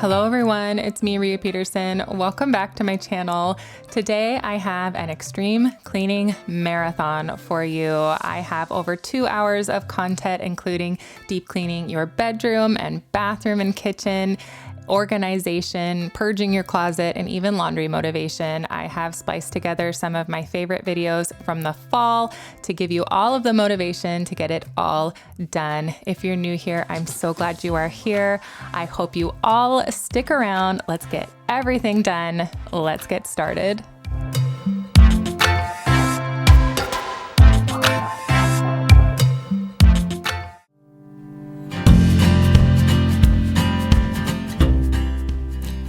Hello everyone, it's me, Rhea Peterson. Welcome back to my channel. Today I have an extreme cleaning marathon for you. I have over 2 hours of content, including deep cleaning your bedroom and bathroom and kitchen, organization, purging your closet, and even laundry motivation. I have spliced together some of my favorite videos from the fall to give you all of the motivation to get it all done. If you're new here, I'm so glad you are here. I hope you all stick around. Let's get everything done. Let's get started.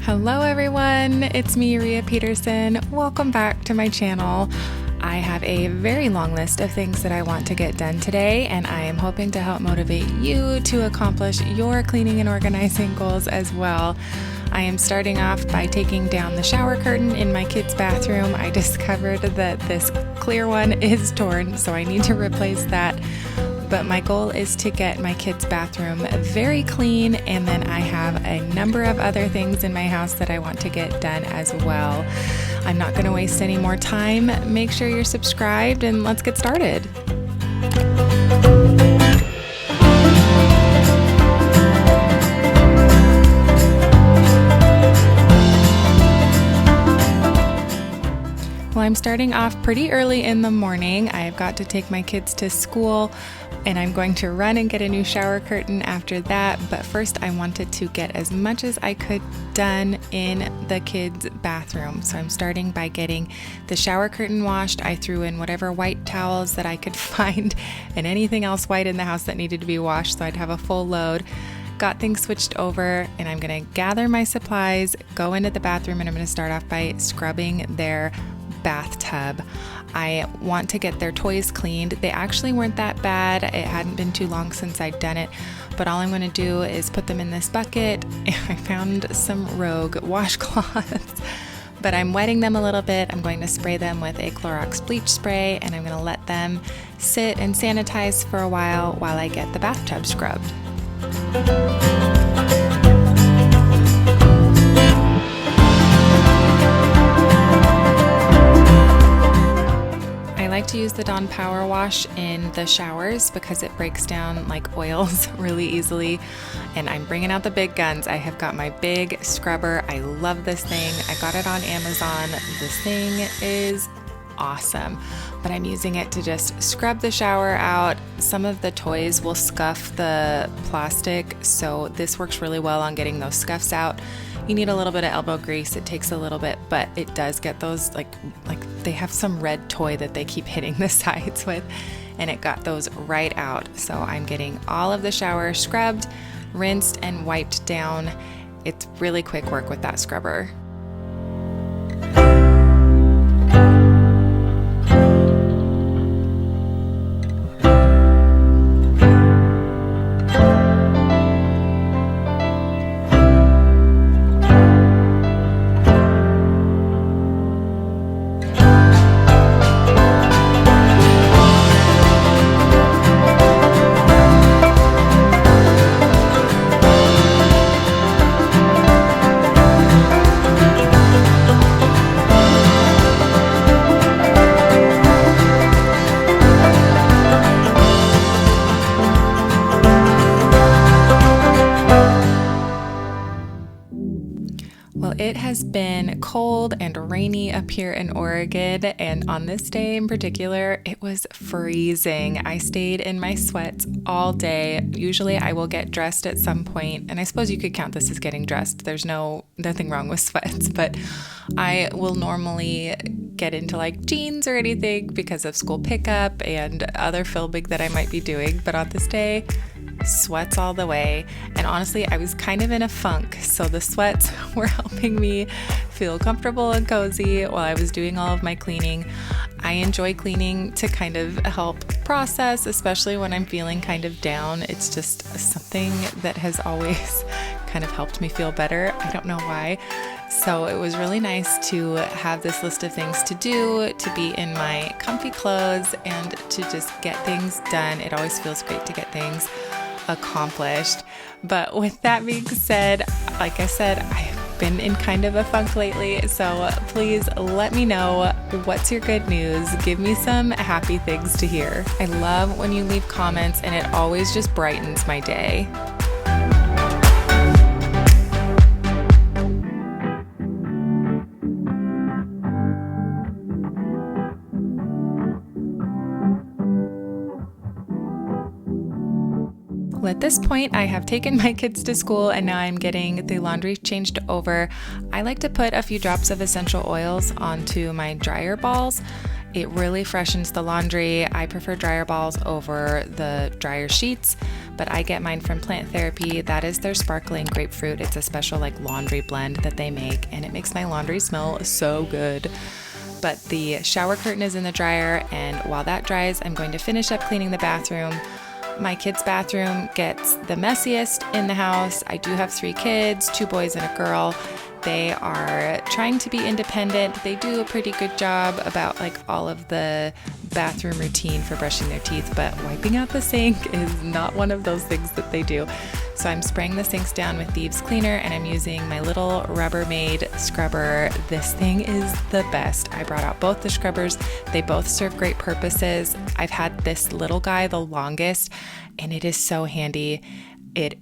Hello everyone, it's me, Rhea Peterson. Welcome back to my channel. I have a very long list of things that I want to get done today, and I am hoping to help motivate you to accomplish your cleaning and organizing goals as well. I am starting off by taking down the shower curtain in my kids' bathroom. I discovered that this clear one is torn, so I need to replace that. But my goal is to get my kids' bathroom very clean, and then I have a number of other things in my house that I want to get done as well. I'm not going to waste any more time. Make sure you're subscribed and let's get started. Well, I'm starting off pretty early in the morning. I've got to take my kids to school, and I'm going to run and get a new shower curtain after that. But first, I wanted to get as much as I could done in the kids' bathroom. So I'm starting by getting the shower curtain washed. I threw in whatever white towels that I could find and anything else white in the house that needed to be washed, so I'd have a full load. Got things switched over, and I'm going to gather my supplies, go into the bathroom, and I'm going to start off by scrubbing their bathtub. I want to get their toys cleaned. They actually weren't that bad. It hadn't been too long since I'd done it, but all I'm going to do is put them in this bucket. I found some Rogue washcloths, but I'm wetting them a little bit. I'm going to spray them with a Clorox bleach spray, and I'm going to let them sit and sanitize for a while I get the bathtub scrubbed. I like to use the Dawn Power Wash in the showers because it breaks down like oils really easily, and I'm bringing out the big guns. I have got my big scrubber. I love this thing. I got it on Amazon. This thing is awesome, but I'm using it to just scrub the shower out. Some of the toys will scuff the plastic, so this works really well on getting those scuffs out. You need a little bit of elbow grease. It takes a little bit, but it does get those, like they have some red toy that they keep hitting the sides with, and it got those right out. So I'm getting all of the shower scrubbed, rinsed, and wiped down. It's really quick work with that scrubber. Well, it has been cold and rainy up here in Oregon, and on this day in particular, it was freezing. I stayed in my sweats all day. Usually I will get dressed at some point, and I suppose you could count this as getting dressed. There's nothing wrong with sweats, but I will normally get into like jeans or anything because of school pickup and other filming that I might be doing. But on this day, sweats all the way. And honestly, I was kind of in a funk, so the sweats were helping me feel comfortable and cozy while I was doing all of my cleaning. I enjoy cleaning to kind of help process, especially when I'm feeling kind of down. It's just something that has always kind of helped me feel better. I don't know why. So it was really nice to have this list of things to do, to be in my comfy clothes, and to just get things done. It always feels great to get things accomplished. But with that being said, like I said, I've been in kind of a funk lately, so please let me know what's your good news. Give me some happy things to hear. I love when you leave comments, and it always just brightens my day. At this point, I have taken my kids to school and now I'm getting the laundry changed over. I like to put a few drops of essential oils onto my dryer balls. It really freshens the laundry. I prefer dryer balls over the dryer sheets, but I get mine from Plant Therapy. That is their sparkling grapefruit. It's a special laundry blend that they make, and it makes my laundry smell so good. But the shower curtain is in the dryer, and while that dries, I'm going to finish up cleaning the bathroom. My kids' bathroom gets the messiest in the house. I do have 3 kids, 2 boys and a girl. They are trying to be independent. They do a pretty good job about all of the bathroom routine for brushing their teeth, but wiping out the sink is not one of those things that they do. So I'm spraying the sinks down with Thieves Cleaner, and I'm using my little Rubbermaid scrubber. This thing is the best. I brought out both the scrubbers. They both serve great purposes. I've had this little guy the longest, and it is so handy. It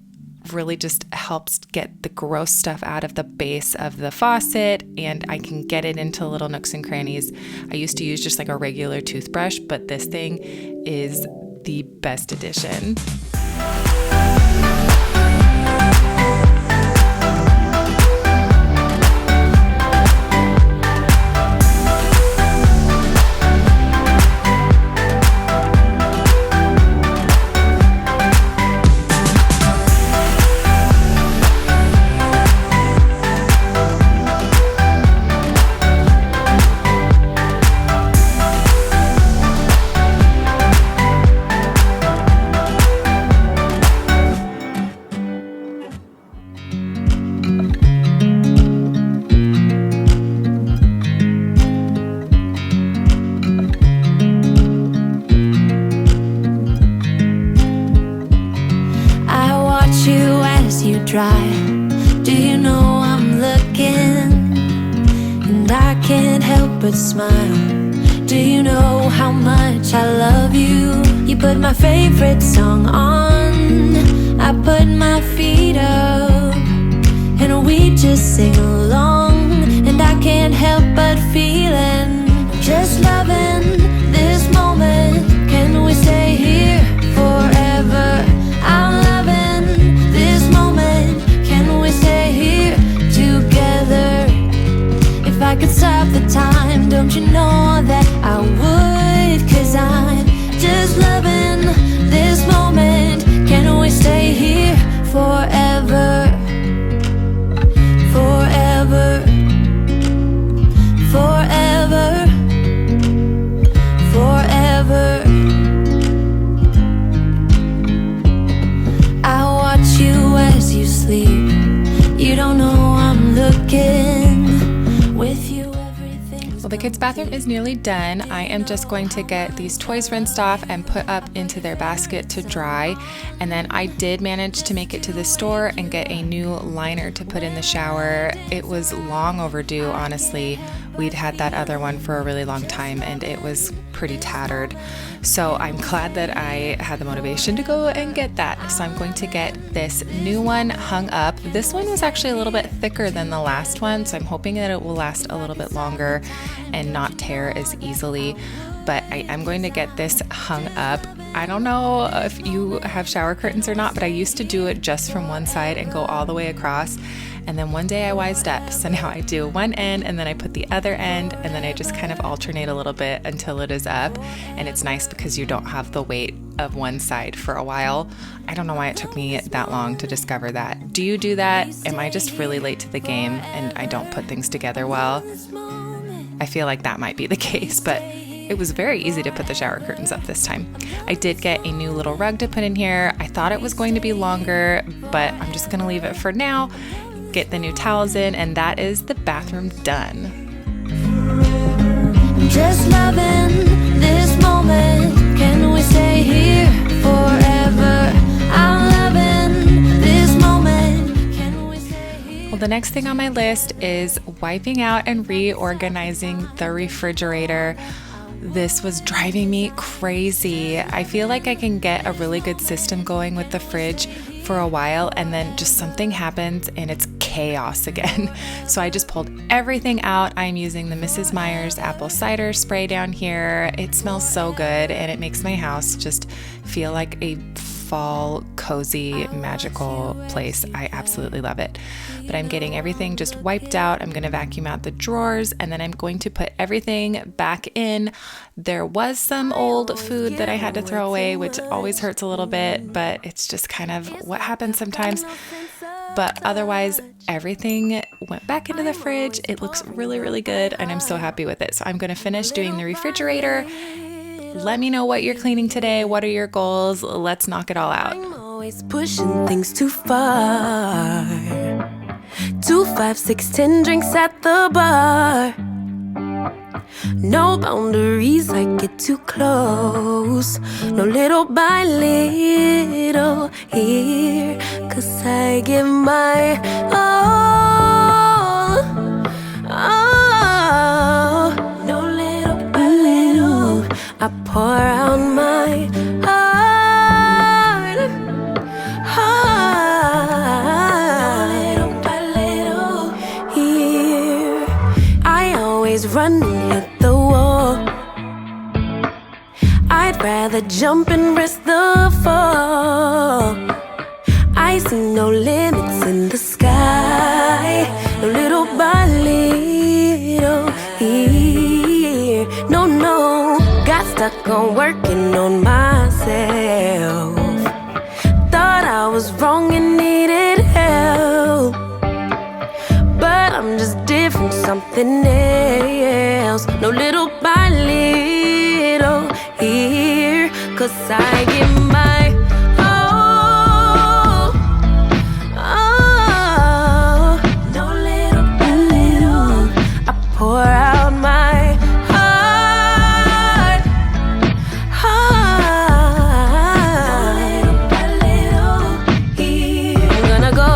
really just helps get the gross stuff out of the base of the faucet, and I can get it into little nooks and crannies. I used to use just a regular toothbrush, but this thing is the best addition. Dry. Do you know I'm looking? And I can't help but smile. Do you know how much I love you? You put my favorite song on, I put my feet up, and we just sing along. And I can't help but feeling, just loving this moment. Can we stay here forever? I'm loving this moment. Can we stay here together? If I could stop the time, don't you know that I would? 'Cause I'm just loving this moment. Can we stay here forever? Forever. Forever. Forever. I watch you as you sleep. You don't know I'm looking with you. Well, the kids' bathroom is nearly done. I am just going to get these toys rinsed off and put up into their basket to dry. And then I did manage to make it to the store and get a new liner to put in the shower. It was long overdue, honestly. We'd had that other one for a really long time and it was pretty tattered. So I'm glad that I had the motivation to go and get that. So I'm going to get this new one hung up. This one was actually a little bit thicker than the last one, so I'm hoping that it will last a little bit longer and not tear as easily. But I am going to get this hung up. I don't know if you have shower curtains or not, but I used to do it just from one side and go all the way across. And then one day I wised up, so now I do one end and then I put the other end and then I just kind of alternate a little bit until it is up. And it's nice because you don't have the weight of one side for a while. I don't know why it took me that long to discover that. Do you do that? Am I just really late to the game and I don't put things together well? I feel like that might be the case, but it was very easy to put the shower curtains up this time. I did get a new little rug to put in here. I thought it was going to be longer, but I'm just gonna leave it for now. Get the new towels in, and that is the bathroom done. Just loving this moment. Can we stay here forever? I'm The next thing on my list is wiping out and reorganizing the refrigerator. This was driving me crazy. I feel like I can get a really good system going with the fridge for a while, and then just something happens and it's chaos again. So I just pulled everything out. I'm using the Mrs. Meyer's apple cider spray down here. It smells so good and it makes my house just feel like a fall, cozy, magical place. I absolutely love it. But I'm getting everything just wiped out. I'm going to vacuum out the drawers, and then I'm going to put everything back in. There was some old food that I had to throw away, which always hurts a little bit, but it's just kind of what happens sometimes. But otherwise, everything went back into the fridge. It looks really, really good, and I'm so happy with it. So I'm going to finish doing the refrigerator. Let me know what you're cleaning today. What are your goals? Let's knock it all out. I'm always pushing things too far. 2, 5, 6, 10 drinks at the bar. No boundaries, I get too close. No little by little here. 'Cause I give my all. No little by little, I pour out my heart. Little by little here. I always run and hit the wall. I'd rather jump and risk the fall. I see no limits in the sky. No little by little here. No, got stuck on working on myself. Thought I was wrong and needed help, but I'm just different, something else. No little by little here. 'Cause I give my all. No little by little, I pour out my heart. Little by little here. I'm gonna go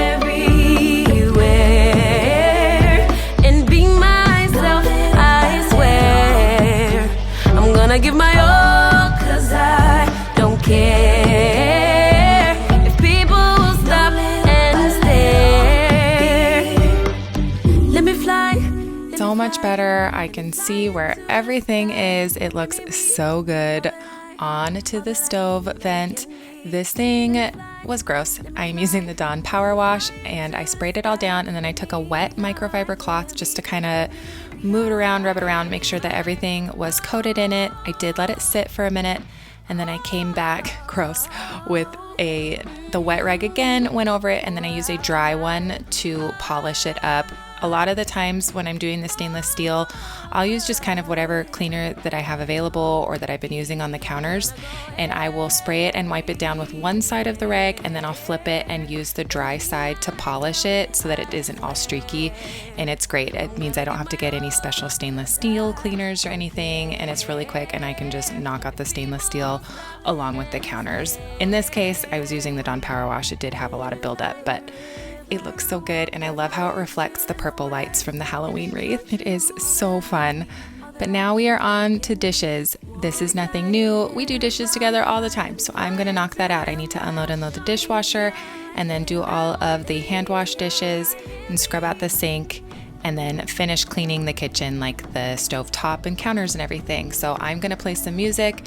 everywhere and be myself, I swear. I'm gonna give my all, 'cause I don't care if people stop and stare. Let me fly. So much better. I can see where everything is. It looks so good. On to the stove vent. This thing was gross. I'm using the Dawn Power Wash, and I sprayed it all down, and then I took a wet microfiber cloth just to kind of move it around, rub it around, make sure that everything was coated in it. I did let it sit for a minute, and then I came back, gross, with the wet rag again, went over it, and then I used a dry one to polish it up. A lot of the times when I'm doing the stainless steel, I'll use just kind of whatever cleaner that I have available or that I've been using on the counters, and I will spray it and wipe it down with one side of the rag, and then I'll flip it and use the dry side to polish it so that it isn't all streaky, and it's great. It means I don't have to get any special stainless steel cleaners or anything, and it's really quick, and I can just knock out the stainless steel along with the counters. In this case, I was using the Dawn Power Wash. It did have a lot of buildup, but it looks so good, and I love how it reflects the purple lights from the Halloween wreath. It is so fun. But now we are on to dishes. This is nothing new. We do dishes together all the time, so I'm gonna knock that out. I need to unload and load the dishwasher, and then do all of the hand wash dishes and scrub out the sink, and then finish cleaning the kitchen, like the stove top and counters and everything. So I'm gonna play some music.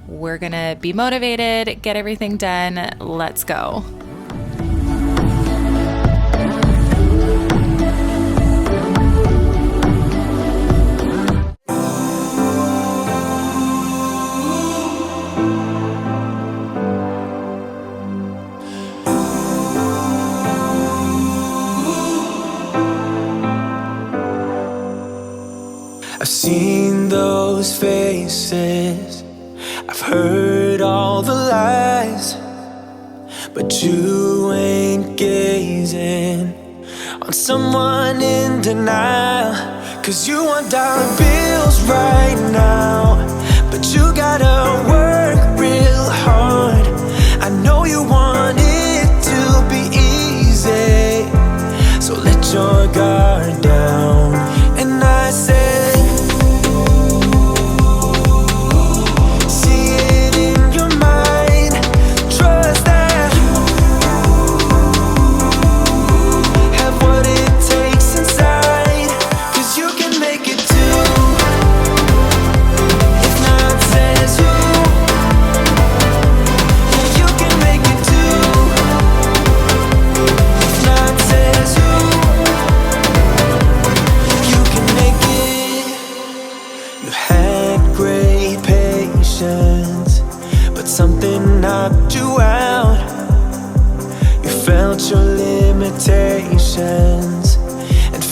We're gonna be motivated, get everything done. Let's go. I've seen those faces, I've heard all the lies, but you ain't gazing on someone in denial. 'Cause you want dollar bills right now, but you gotta work real hard. I know you want it to be easy,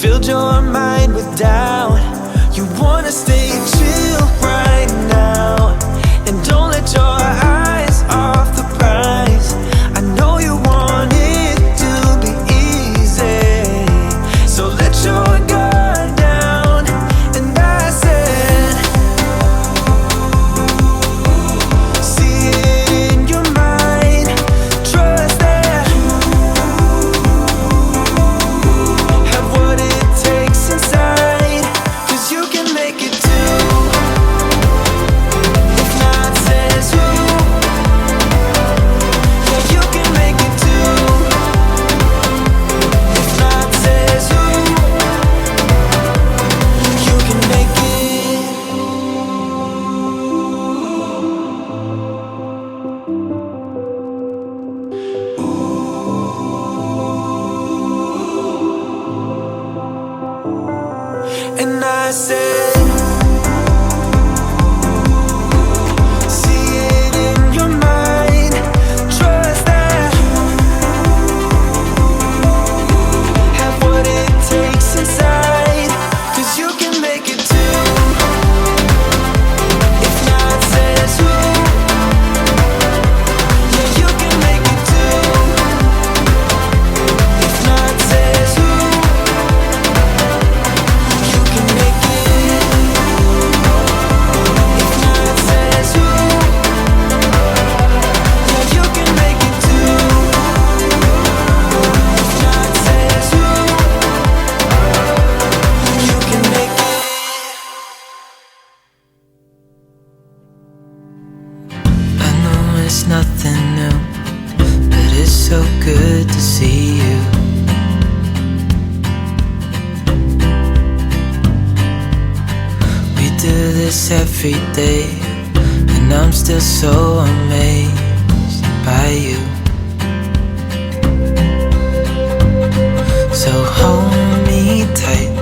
filled your mind with doubt. You wanna stay chill right now, and don't let your eyes off the prize. I know you want it to be easy, so let your guard down. And I said, see it in your mind, trust that, have what it takes inside, 'cause you can make it too. If not says who, yeah, you can make it too. If not says who, you can make it. And I said, see it in your mind, trust that, have what it takes inside, 'cause you can make it too. If not says who, yeah, you can make it too. If not says who, you can make it. If not says who, yeah, you can make it too. If not says who, you can make it. I know it's nothing new, but it's so good to see you. We do this every day, and I'm still so amazed by you. So hold me tight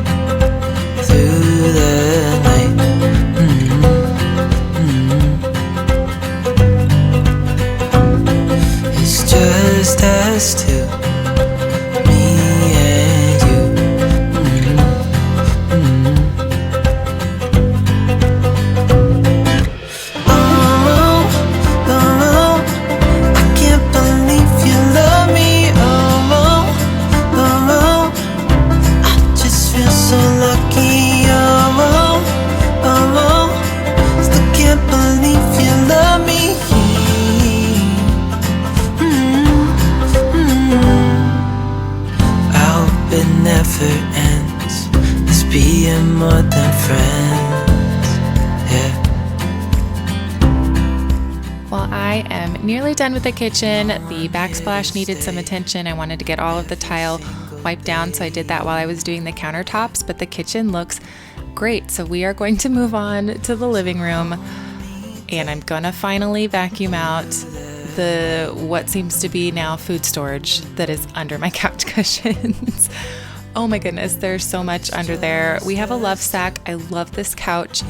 through the night. It's just us two, me and you. I can't believe you love me. I just feel so lucky. Still can't believe you love me. I hope it never ends. Let's be more than friends. Yeah. Well, I am nearly done with the kitchen. The backsplash needed some attention. I wanted to get all of the tile wiped down, so I did that while I was doing the countertops, but the kitchen looks great. So we are going to move on to the living room, and I'm gonna finally vacuum out the what seems to be now food storage that is under my couch cushions. Oh my goodness, there's so much under there. We have a love sack. I love this couch.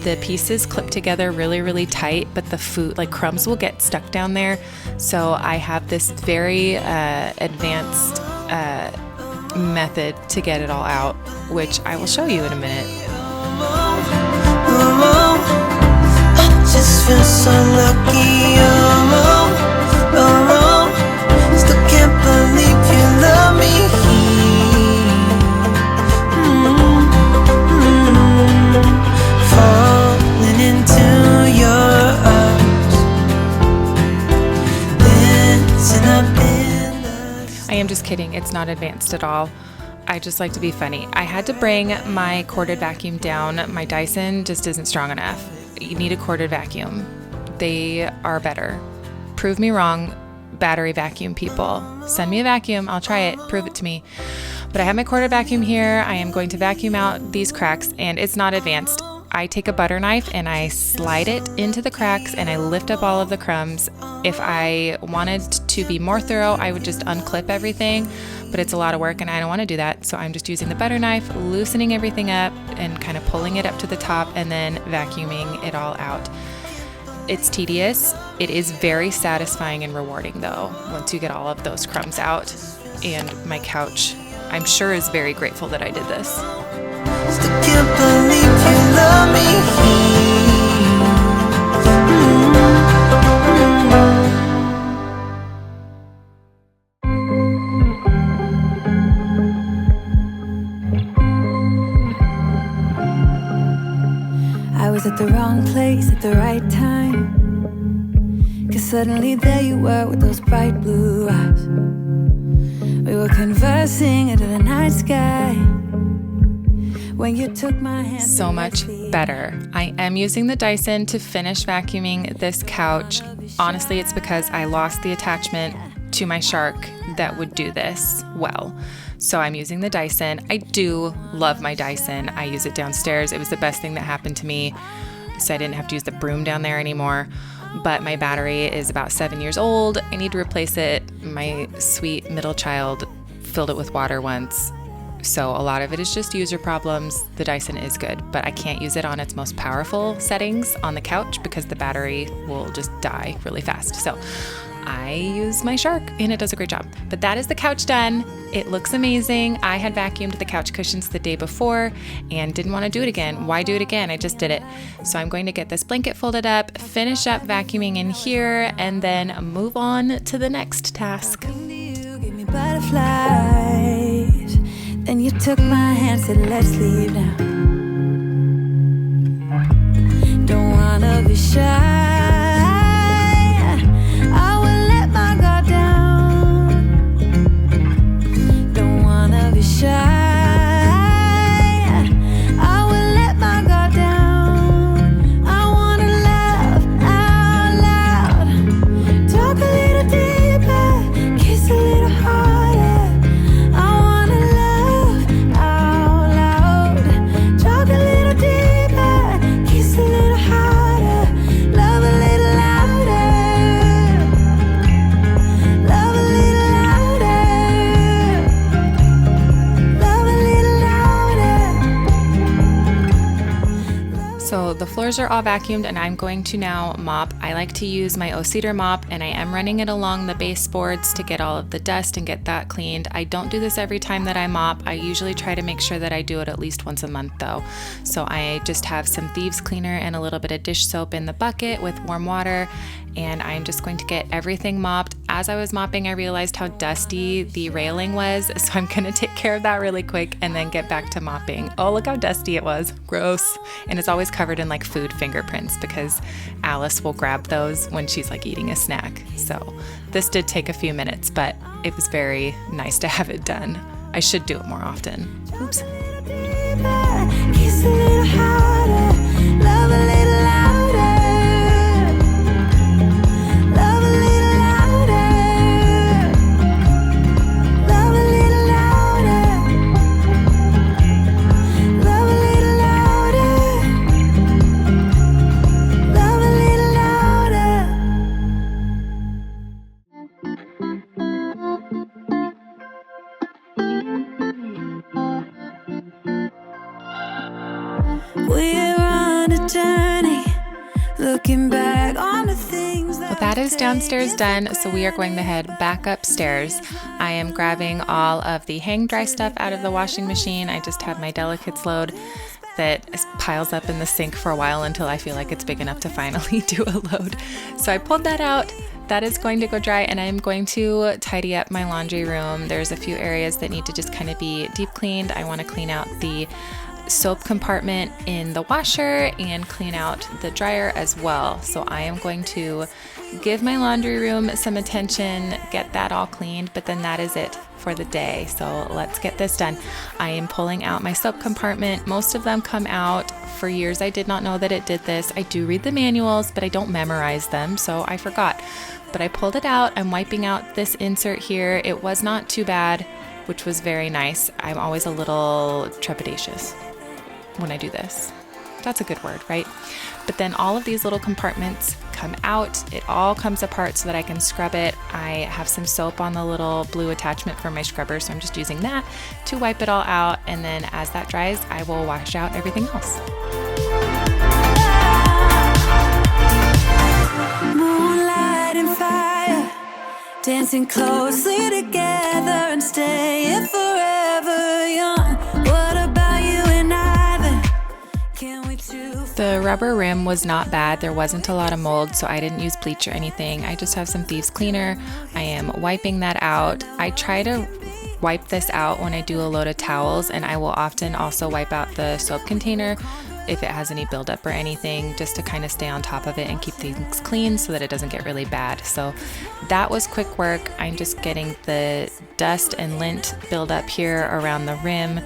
The pieces clip together really, really tight, but the food, like crumbs, will get stuck down there. So I have this very advanced method to get it all out, which I will show you in a minute. I just feel so lucky. Still can't believe you love me. Falling into your arms, dancing up in the. I am just kidding. It's not advanced at all. I just like to be funny. I had to bring my corded vacuum down. My Dyson just isn't strong enough. You need a corded vacuum. They are better. Prove me wrong, battery vacuum people. Send me a vacuum. I'll try it. Prove it to me. But I have my corded vacuum here. I am going to vacuum out these cracks, and it's not advanced. I take a butter knife and I slide it into the cracks and I lift up all of the crumbs. If I wanted to be more thorough, I would just unclip everything, but it's a lot of work and I don't want to do that. So I'm just using the butter knife, loosening everything up and kind of pulling it up to the top and then vacuuming it all out. It's tedious. It is very satisfying and rewarding though, once you get all of those crumbs out. And my couch, I'm sure is very grateful that I did this. Still can't believe you love me. I was at the wrong place at the right time, 'cause suddenly there you were with those bright blue eyes. We were conversing into the night sky when you took my hand. So much better. I am using the Dyson to finish vacuuming this couch. Honestly, it's because I lost the attachment to my Shark that would do this well. So I'm using the Dyson. I do love my Dyson. I use it downstairs. It was the best thing that happened to me. So I didn't have to use the broom down there anymore. But my battery is about 7 years old. I need to replace it. My sweet middle child filled it with water once. So a lot of it is just user problems. The Dyson is good, but I can't use it on its most powerful settings on the couch because the battery will just die really fast. So I use my Shark and it does a great job. But that is the couch done. It looks amazing. I had vacuumed the couch cushions the day before and didn't want to do it again. Why do it again? I just did it. So I'm going to get this blanket folded up, finish up vacuuming in here, and then move on to the next task. You gave me butterflies, then you took my hand, said let's leave now. Don't wanna be shy. So the floors are all vacuumed and I'm going to now mop. I like to use my O-Cedar mop and I am running it along the baseboards to get all of the dust and get that cleaned. I don't do this every time that I mop. I usually try to make sure that I do it at least once a month though. So I just have some thieves cleaner and a little bit of dish soap in the bucket with warm water, and I'm just going to get everything mopped. As I was mopping, I realized how dusty the railing was, so I'm gonna take care of that really quick and then get back to mopping. Oh, look how dusty it was. Gross. And it's always covered in like food fingerprints because Alice will grab those when she's like eating a snack. So this did take a few minutes, but it was very nice to have it done. I should do it more often. Oops. Kiss a little harder, love a little louder. Love a little louder. Love a little louder. Love a little louder. Love a little louder. We're on a journey, looking back on the things Well, that is downstairs done, so we are going to head back upstairs. I am grabbing all of the hang dry stuff out of the washing machine. I just have my delicates load that piles up in the sink for a while until I feel like it's big enough to finally do a load. So I pulled that out. That is going to go dry, and I'm going to tidy up my laundry room. There's a few areas that need to just kind of be deep cleaned. I want to clean out the soap compartment in the washer and clean out the dryer as well. So I am going to give my laundry room some attention, get that all cleaned, but then that is it for the day. So let's get this done. I am pulling out my soap compartment. Most of them come out. For years I did not know that it did this. I do read the manuals, but I don't memorize them, so I forgot. But I pulled it out. I'm wiping out this insert here. It was not too bad, which was very nice. I'm always a little trepidatious when I do this. That's a good word, right? But then all of these little compartments come out. It all comes apart so that I can scrub it. I have some soap on the little blue attachment for my scrubber, so I'm just using that to wipe it all out. And then as that dries, I will wash out everything else. moonlight and fire, dancing closely together and staying forever. The rubber rim was not bad. There wasn't a lot of mold, so I didn't use bleach or anything. I just have some thieves cleaner. I am wiping that out. I try to wipe this out when I do a load of towels, and I will often also wipe out the soap container if it has any buildup or anything, just to kind of stay on top of it and keep things clean so that it doesn't get really bad. So that was quick work. I'm just getting the dust and lint buildup here around the rim.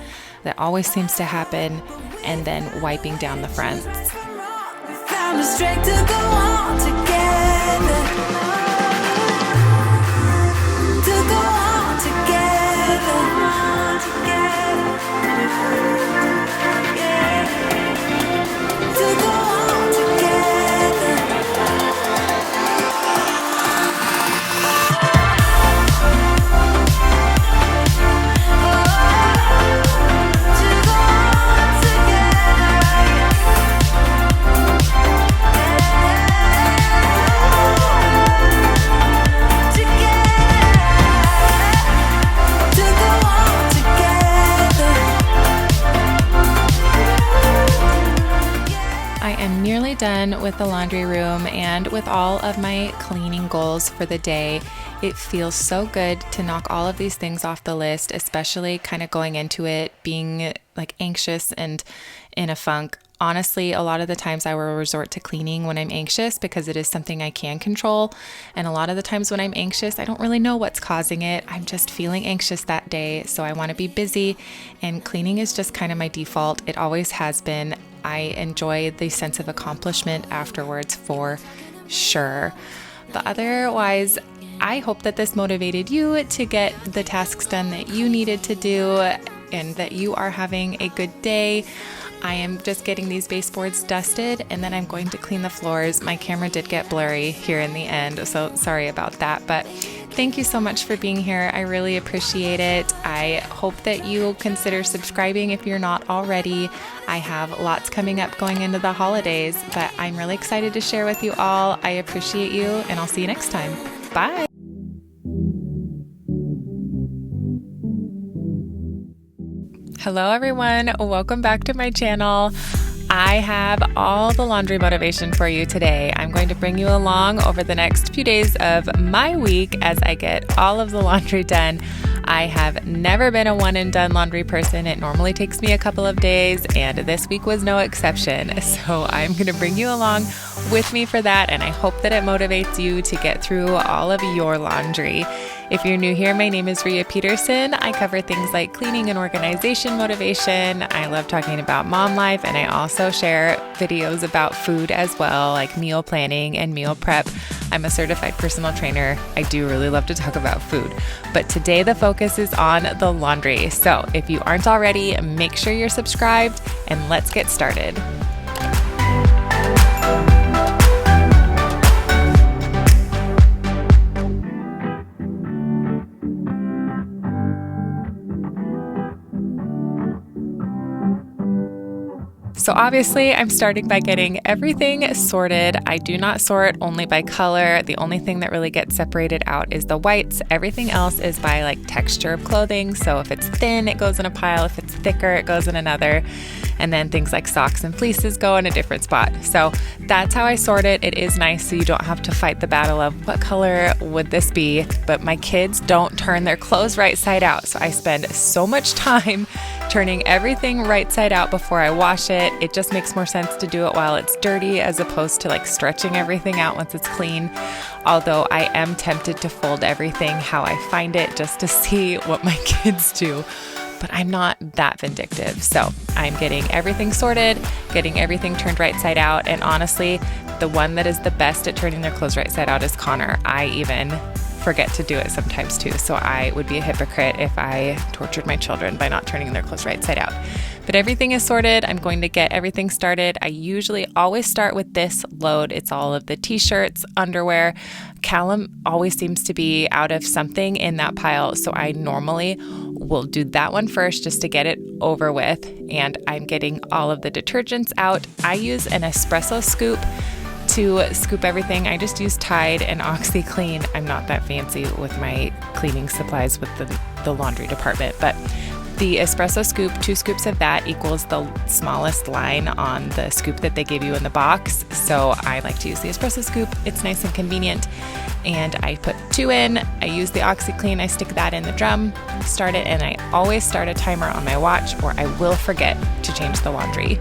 That always seems to happen, and then wiping down the front. Found the strength to go on together. To go on together. To go on together. Done with the laundry room and with all of my cleaning goals for the day. It feels so good to knock all of these things off the list, especially kind of going into it being like anxious and in a funk. Honestly, a lot of the times I will resort to cleaning when I'm anxious because it is something I can control. And a lot of the times when I'm anxious, I don't really know what's causing it. I'm just feeling anxious that day. So I want to be busy, and cleaning is just kind of my default. It always has been. I enjoy the sense of accomplishment afterwards for sure. But otherwise, I hope that this motivated you to get the tasks done that you needed to do and that you are having a good day. I am just getting these baseboards dusted, and then I'm going to clean the floors. My camera did get blurry here in the end, so sorry about that, but thank you so much for being here. I really appreciate it. I hope that you'll consider subscribing if you're not already. I have lots coming up going into the holidays, but I'm really excited to share with you all. I appreciate you, and I'll see you next time. Bye. Hello everyone, welcome back to my channel. I have all the laundry motivation for you today. I'm going to bring you along over the next few days of my week as I get all of the laundry done. I have never been a one and done laundry person. It normally takes me a couple of days, and this week was no exception. So I'm going to bring you along with me for that, and I hope that it motivates you to get through all of your laundry. If you're new here, my name is Rhea Peterson. I cover things like cleaning and organization motivation. I love talking about mom life, and I also share videos about food as well, like meal planning and meal prep. I'm a certified personal trainer. I do really love to talk about food, but today the focus is on the laundry. So if you aren't already, make sure you're subscribed, and let's get started. So obviously I'm starting by getting everything sorted. I do not sort only by color. The only thing that really gets separated out is the whites. Everything else is by like texture of clothing. So if it's thin, it goes in a pile. If it's thicker, it goes in another. And then things like socks and fleeces go in a different spot. So that's how I sort it. It is nice so you don't have to fight the battle of what color would this be. But my kids don't turn their clothes right side out. So I spend so much time turning everything right side out before I wash it. It just makes more sense to do it while it's dirty as opposed to like stretching everything out once it's clean. Although I am tempted to fold everything how I find it just to see what my kids do. But I'm not that vindictive. So I'm getting everything sorted, getting everything turned right side out. And honestly, the one that is the best at turning their clothes right side out is Connor. I even forget to do it sometimes too. So I would be a hypocrite if I tortured my children by not turning their clothes right side out. But everything is sorted. I'm going to get everything started. I usually always start with this load. It's all of the t-shirts, underwear. Callum always seems to be out of something in that pile. So I normally will do that one first just to get it over with. And I'm getting all of the detergents out. I use an espresso scoop to scoop everything. I just use Tide and OxyClean. I'm not that fancy with my cleaning supplies with the laundry department, but The espresso scoop, 2 scoops of that equals the smallest line on the scoop that they give you in the box. So I like to use the espresso scoop. It's nice and convenient. And I put 2 in. I use the OxyClean. I stick that in the drum, start it, and I always start a timer on my watch or I will forget to change the laundry.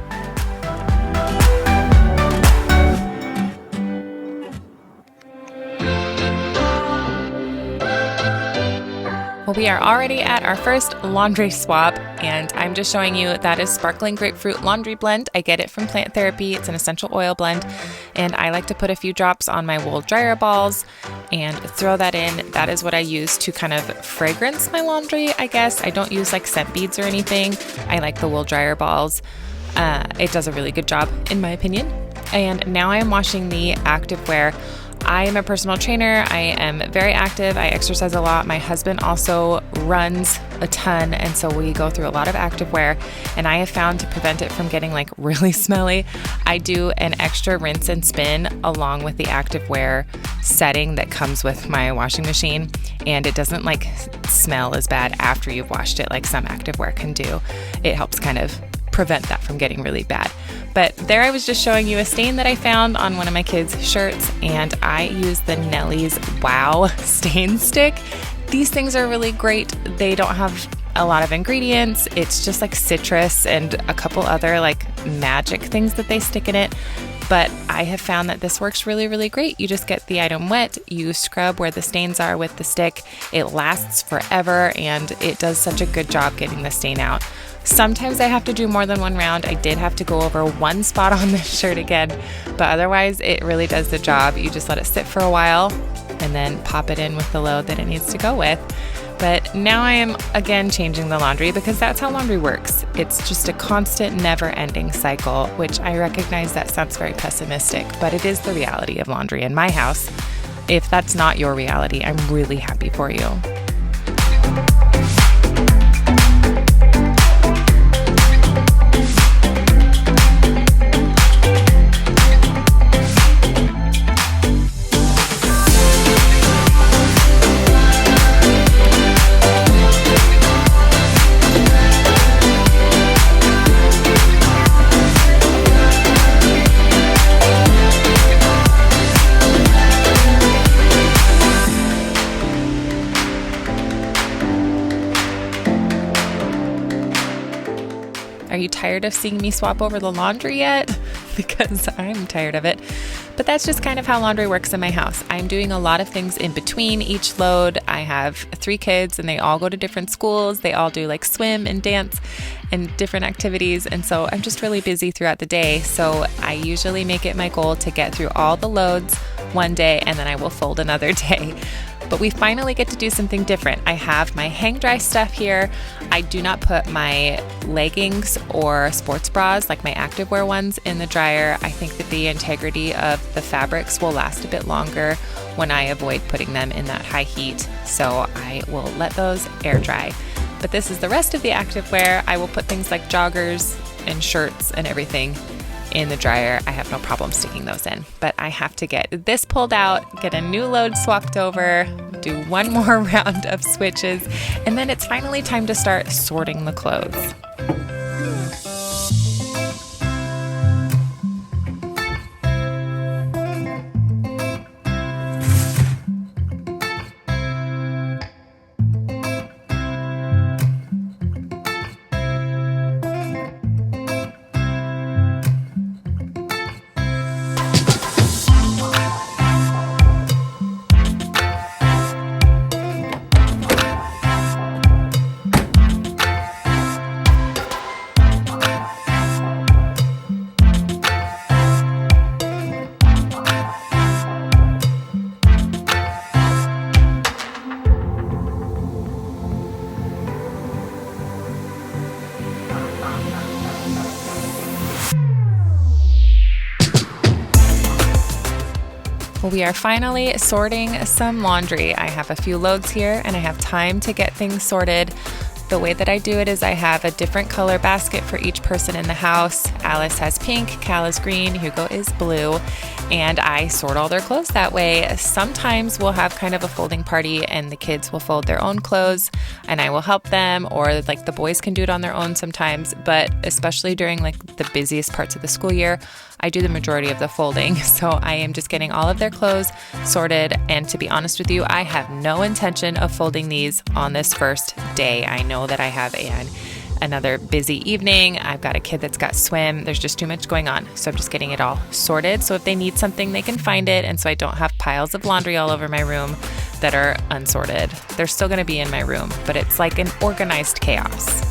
Well, we are already at our first laundry swap, and I'm just showing you that is sparkling grapefruit laundry blend. I get it from Plant Therapy. It's an essential oil blend, and I like to put a few drops on my wool dryer balls and throw that in. That is what I use to kind of fragrance my laundry, I guess. I don't use like scent beads or anything. I like the wool dryer balls. It does a really good job, in my opinion. And now I am washing the activewear. I am a personal trainer. I am very active. I exercise a lot. My husband also runs a ton, and so we go through a lot of activewear. And I have found to prevent it from getting like really smelly, I do an extra rinse and spin along with the activewear setting that comes with my washing machine, and it doesn't like smell as bad after you've washed it like some activewear can do. It helps kind of prevent that from getting really bad. But there I was just showing you a stain that I found on one of my kids' shirts, and I use the Nellie's Wow stain stick. These things are really great. They don't have a lot of ingredients. It's just like citrus and a couple other like magic things that they stick in it. But I have found that this works really, really great. You just get the item wet, you scrub where the stains are with the stick. It lasts forever, and it does such a good job getting the stain out. Sometimes I have to do more than one round. I did have to go over one spot on this shirt again, but otherwise it really does the job. You just let it sit for a while and then pop it in with the load that it needs to go with. But now I am again changing the laundry because that's how laundry works. It's just a constant, never-ending cycle, which I recognize that sounds very pessimistic, but it is the reality of laundry in my house. If that's not your reality, I'm really happy for you. Are you tired of seeing me swap over the laundry yet? Because I'm tired of it. But that's just kind of how laundry works in my house. I'm doing a lot of things in between each load. I have 3 kids and they all go to different schools. They all do like swim and dance and different activities. And so I'm just really busy throughout the day. So I usually make it my goal to get through all the loads one day, and then I will fold another day. But we finally get to do something different. I have my hang dry stuff here. I do not put my leggings or sports bras, like my activewear ones, in the dryer. I think that the integrity of the fabrics will last a bit longer when I avoid putting them in that high heat. So I will let those air dry. But this is the rest of the activewear. I will put things like joggers and shirts and everything in the dryer. I have no problem sticking those in, but I have to get this pulled out, get a new load swapped over, do one more round of switches, and then it's finally time to start sorting the clothes. We are finally sorting some laundry. I have a few loads here and I have time to get things sorted. The way that I do it is I have a different color basket for each person in the house. Alice has pink, Cal is green, Hugo is blue, and I sort all their clothes that way. Sometimes we'll have kind of a folding party and the kids will fold their own clothes and I will help them, or like the boys can do it on their own sometimes, but especially during like the busiest parts of the school year, I do the majority of the folding. So I am just getting all of their clothes sorted, and to be honest with you, I have no intention of folding these on this first day. I know that I have another busy evening. I've got a kid that's got swim. There's just too much going on. So I'm just getting it all sorted. So if they need something, they can find it. And so I don't have piles of laundry all over my room that are unsorted. They're still going to be in my room, but it's like an organized chaos.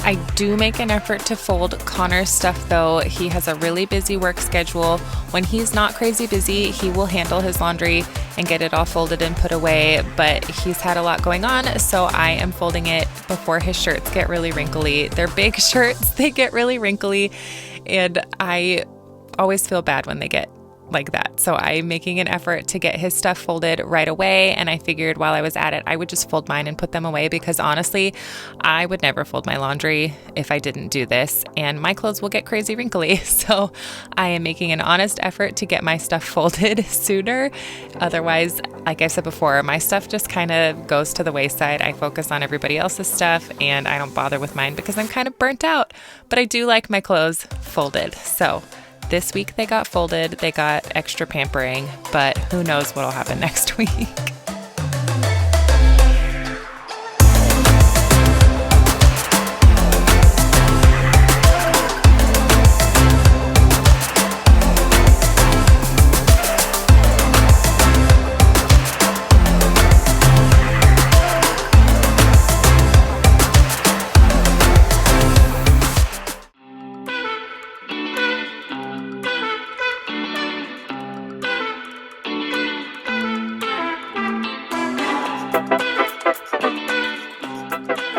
I do make an effort to fold Connor's stuff though. He has a really busy work schedule. When he's not crazy busy, he will handle his laundry and get it all folded and put away, but he's had a lot going on, so I am folding it before his shirts get really wrinkly. They're big shirts, they get really wrinkly, and I always feel bad when they get like that. So I'm making an effort to get his stuff folded right away, and I figured while I was at it, I would just fold mine and put them away, because honestly, I would never fold my laundry if I didn't do this, and my clothes will get crazy wrinkly. So I am making an honest effort to get my stuff folded sooner. Otherwise, like I said before, my stuff just kind of goes to the wayside. I focus on everybody else's stuff and I don't bother with mine because I'm kind of burnt out, but I do like my clothes folded. So this week they got folded, they got extra pampering, but who knows what'll happen next week.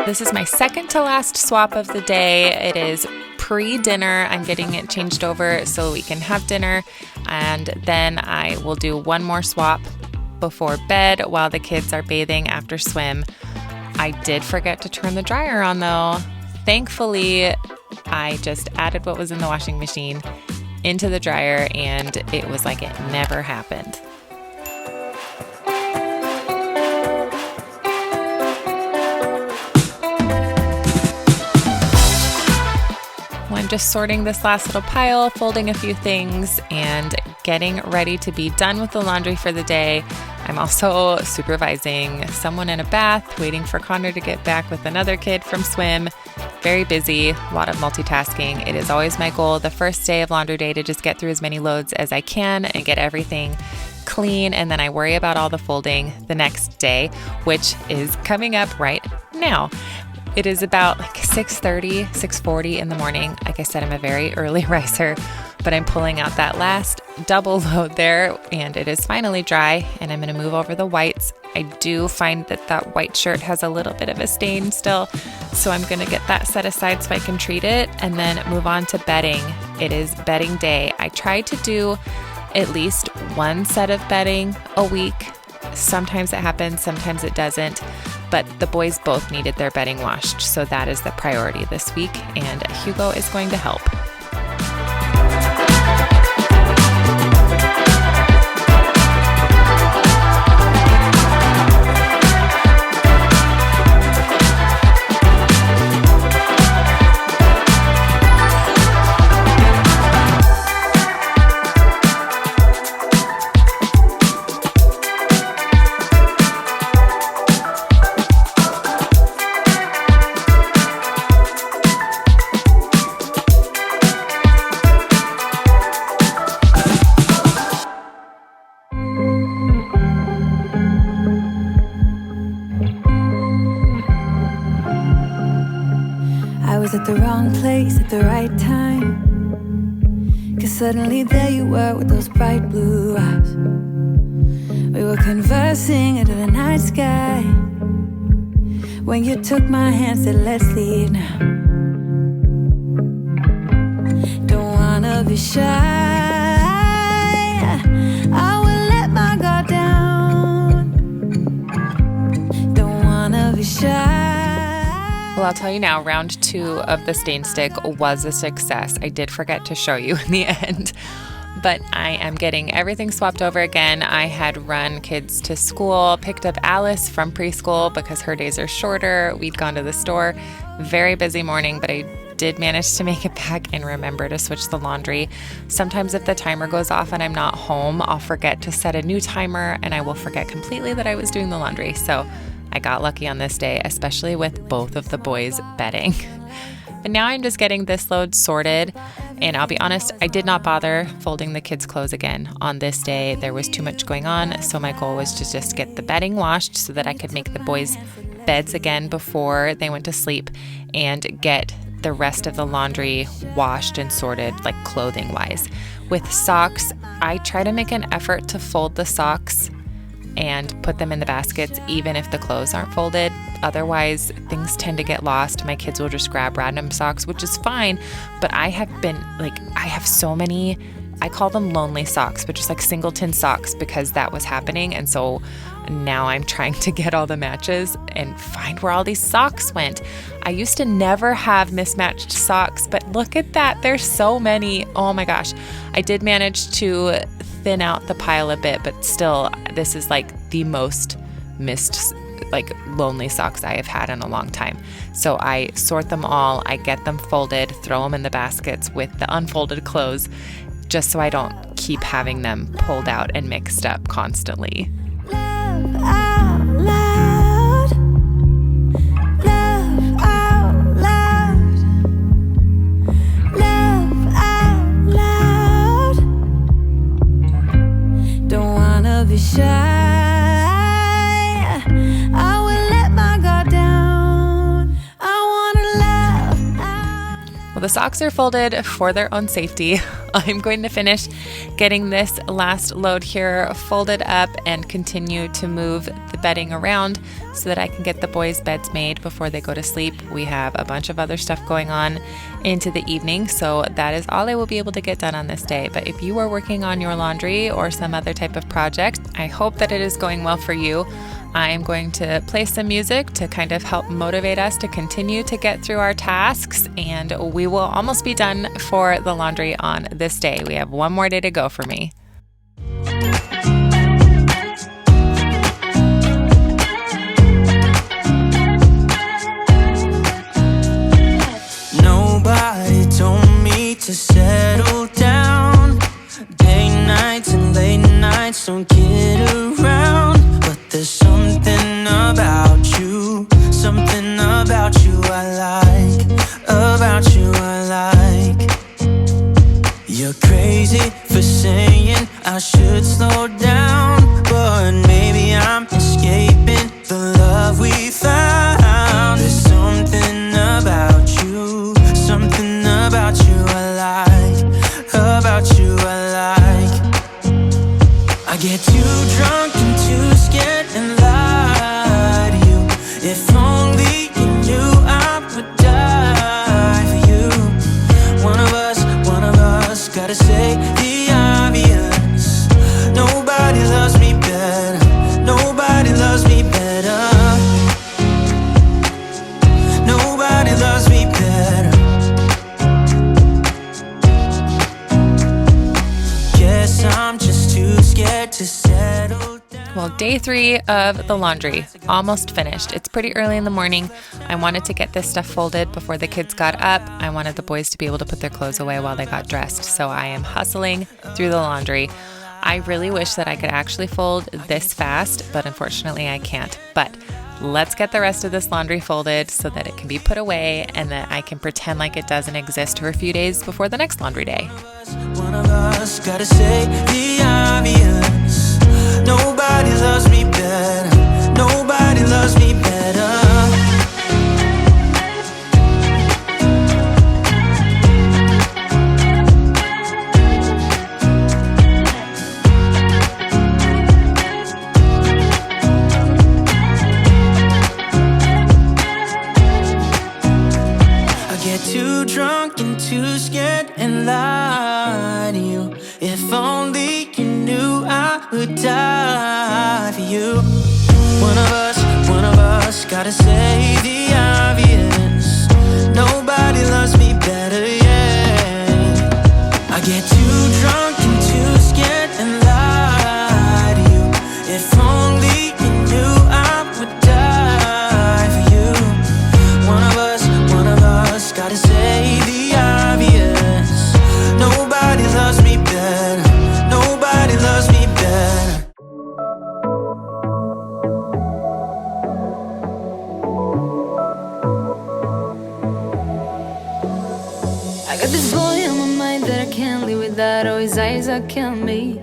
This is my second to last swap of the day. It is pre-dinner. I'm getting it changed over so we can have dinner, and then I will do one more swap before bed while the kids are bathing after swim. I did forget to turn the dryer on though. Thankfully, I just added what was in the washing machine into the dryer and it was like it never happened. I'm just sorting this last little pile, folding a few things, and getting ready to be done with the laundry for the day. I'm also supervising someone in a bath, waiting for Connor to get back with another kid from swim. Very busy, a lot of multitasking. It is always my goal the first day of laundry day to just get through as many loads as I can and get everything clean, and then I worry about all the folding the next day, which is coming up right now. It is about like 6:30, 6:40 in the morning. Like I said, I'm a very early riser, but I'm pulling out that last double load there, and it is finally dry, and I'm going to move over the whites. I do find that that white shirt has a little bit of a stain still, so I'm going to get that set aside so I can treat it, and then move on to bedding. It is bedding day. I try to do at least one set of bedding a week. Sometimes it happens, sometimes it doesn't, but the boys both needed their bedding washed, so that is the priority this week, and Hugo is going to help. At the wrong place at the right time, 'cause suddenly there you were with those bright blue eyes. We were conversing under the night sky when you took my hand, said let's leave now. Don't wanna be shy, I'll tell you now, round 2 of the stain stick was a success. I did forget to show you in the end, but I am getting everything swapped over again. I had run kids to school, picked up Alice from preschool because her days are shorter. We'd gone to the store. Very busy morning, but I did manage to make it back and remember to switch the laundry. Sometimes if the timer goes off and I'm not home, I'll forget to set a new timer and I will forget completely that I was doing the laundry. So I got lucky on this day, especially with both of the boys bedding. But now I'm just getting this load sorted, and I'll be honest, I did not bother folding the kids' clothes again on this day. There was too much going on, so my goal was to just get the bedding washed so that I could make the boys' beds again before they went to sleep and get the rest of the laundry washed and sorted, like clothing-wise. With socks, I try to make an effort to fold the socks and put them in the baskets even if the clothes aren't folded. Otherwise, things tend to get lost. My kids will just grab random socks, which is fine, but I have so many, I call them lonely socks, but just like singleton socks because that was happening. And so now I'm trying to get all the matches and find where all these socks went. I used to never have mismatched socks, but look at that. There's so many. Oh my gosh. I did manage to thin out the pile a bit, but still, this is like the most missed, like lonely socks I have had in a long time. So I sort them all, I get them folded, throw them in the baskets with the unfolded clothes, just so I don't keep having them pulled out and mixed up constantly. Love out loud. Love out loud. Love out loud. Don't wanna be shy. I will let my guard down. I wanna laugh out. Well, the socks are folded for their own safety. I'm going to finish getting this last load here folded up and continue to move the bedding around so that I can get the boys' beds made before they go to sleep. We have a bunch of other stuff going on into the evening, so that is all I will be able to get done on this day. But if you are working on your laundry or some other type of project, I hope that it is going well for you. I am going to play some music to kind of help motivate us to continue to get through our tasks, and we will almost be done for the laundry on this day. We have one more day to go for me. Nobody told me to settle down. Day nights and late nights don't get around. But there's something about you I like, about you I like. You're crazy for saying I should slow down, but maybe I'm escaping the love we found. There's something about you I like, about you I like. I get too drunk and too scared and lie to you. If only you knew I would die for you. One of us gotta say the obvious. Nobody loves me better. Nobody loves me better. Nobody loves me better. Guess I'm just too scared to settle down. Well, day 3 of the laundry, almost finished. It's pretty early in the morning. I wanted to get this stuff folded before the kids got up. I wanted the boys to be able to put their clothes away while they got dressed. So I am hustling through the laundry. I really wish that I could actually fold this fast, but unfortunately I can't. But let's get the rest of this laundry folded so that it can be put away and that I can pretend like it doesn't exist for a few days before the next laundry day. One of us gotta say the obvious. Nobody loves me better. Nobody loves me better. I get too drunk and too scared and lie to you. If only you knew I would die for you. One of us gotta say the obvious. ways that kill me.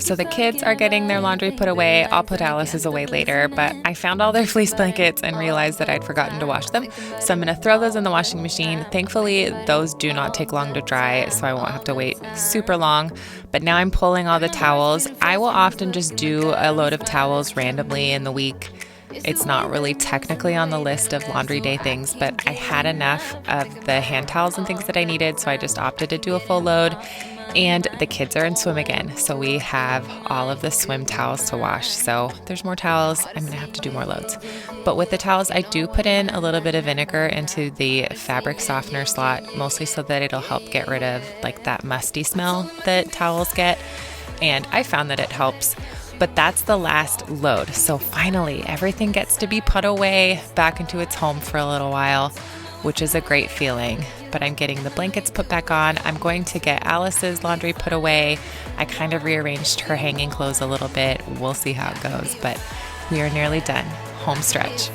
So the kids are getting their laundry put away. I'll put Alice's away later, but I found all their fleece blankets and realized that I'd forgotten to wash them. So I'm going to throw those in the washing machine. Thankfully, those do not take long to dry, so I won't have to wait super long. But now I'm pulling all the towels. I will often just do a load of towels randomly in the week. It's not really technically on the list of laundry day things, but I had enough of the hand towels and things that I needed, so I just opted to do a full load. And the kids are in swim again, so we have all of the swim towels to wash. So there's more towels. I'm going to have to do more loads. But with the towels, I do put in a little bit of vinegar into the fabric softener slot, mostly so that it'll help get rid of like that musty smell that towels get. And I found that it helps. But that's the last load. So finally, everything gets to be put away back into its home for a little while, which is a great feeling. But I'm getting the blankets put back on. I'm going to get Alice's laundry put away. I kind of rearranged her hanging clothes a little bit. We'll see how it goes, but we are nearly done. Home stretch.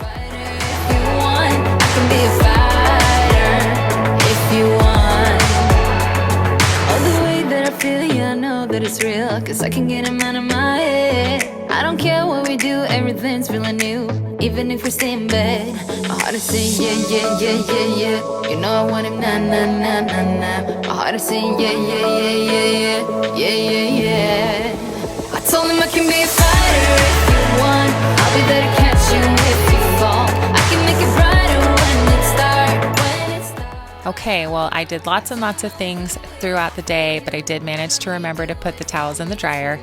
That it's real, cause I can get him out of my head. I don't care what we do, everything's feeling new. Even if we stay in bed, my heart is saying yeah, yeah, yeah, yeah, yeah. You know I want him, nah, nah, nah, nah, nah. My heart is saying yeah, yeah, yeah, yeah, yeah, yeah, yeah, yeah. I told him I can be a fighter if you want. I'll be there to catch you if you fall. I can make it brighter when it's dark, when it's dark. Okay, well, I did lots and lots of things throughout the day, but I did manage to remember to put the towels in the dryer.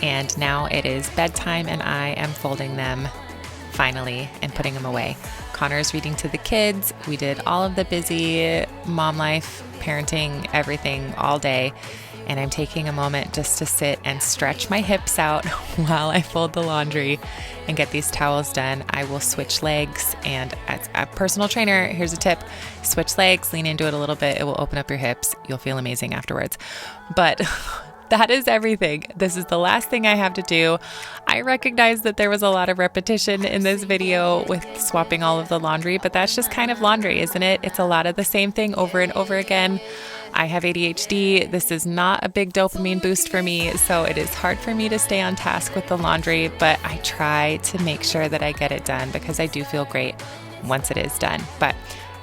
And now it is bedtime and I am folding them finally and putting them away. Connor's reading to the kids. We did all of the busy mom life, parenting, everything all day. And I'm taking a moment just to sit and stretch my hips out while I fold the laundry and get these towels done. I will switch legs, and as a personal trainer, here's a tip: switch legs, lean into it a little bit. It will open up your hips. You'll feel amazing afterwards. But that is everything. This is the last thing I have to do. I recognize that there was a lot of repetition in this video with swapping all of the laundry, but that's just kind of laundry, isn't it? It's a lot of the same thing over and over again. I have ADHD. This is not a big dopamine boost for me, so it is hard for me to stay on task with the laundry, but I try to make sure that I get it done because I do feel great once it is done. But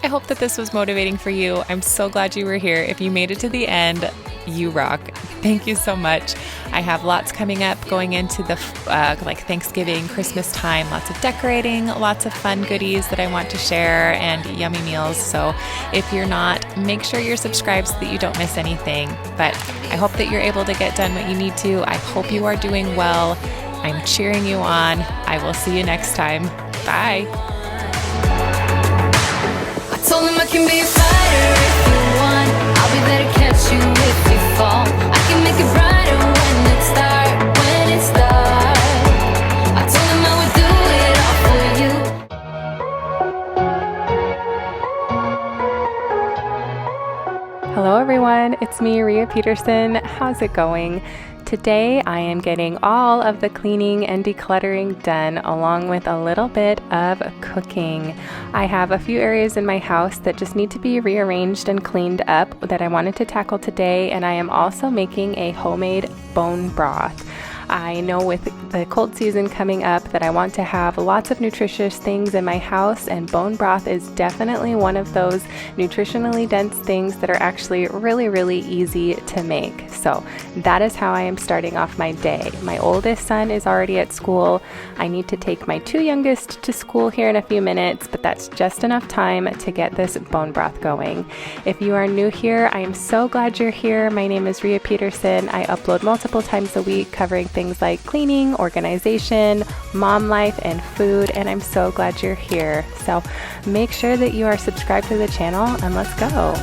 I hope that this was motivating for you. I'm so glad you were here. If you made it to the end, you rock. Thank you so much. I have lots coming up going into the like Thanksgiving, Christmas time, lots of decorating, lots of fun goodies that I want to share and yummy meals. So if you're not, make sure you're subscribed so that you don't miss anything. But I hope that you're able to get done what you need to. I hope you are doing well. I'm cheering you on. I will see you next time. Bye. Told him I can be a fighter if you want. I'll be there to catch you if you fall. I can make it brighter when it's dark, when it's dark. I told him I would do it all for you. Hello everyone, it's me, Rhea Peterson. How's it going? Today I am getting all of the cleaning and decluttering done along with a little bit of cooking. I have a few areas in my house that just need to be rearranged and cleaned up that I wanted to tackle today, and I am also making a homemade bone broth. I know with the cold season coming up that I want to have lots of nutritious things in my house, and bone broth is definitely one of those nutritionally dense things that are actually really, really easy to make. So that is how I am starting off my day. My oldest son is already at school. I need to take my two youngest to school here in a few minutes, but that's just enough time to get this bone broth going. If you are new here, I am so glad you're here. My name is Rhea Peterson. I upload multiple times a week covering things like cleaning, organization, mom life, and food, and I'm so glad you're here. So make sure that you are subscribed to the channel, and let's go.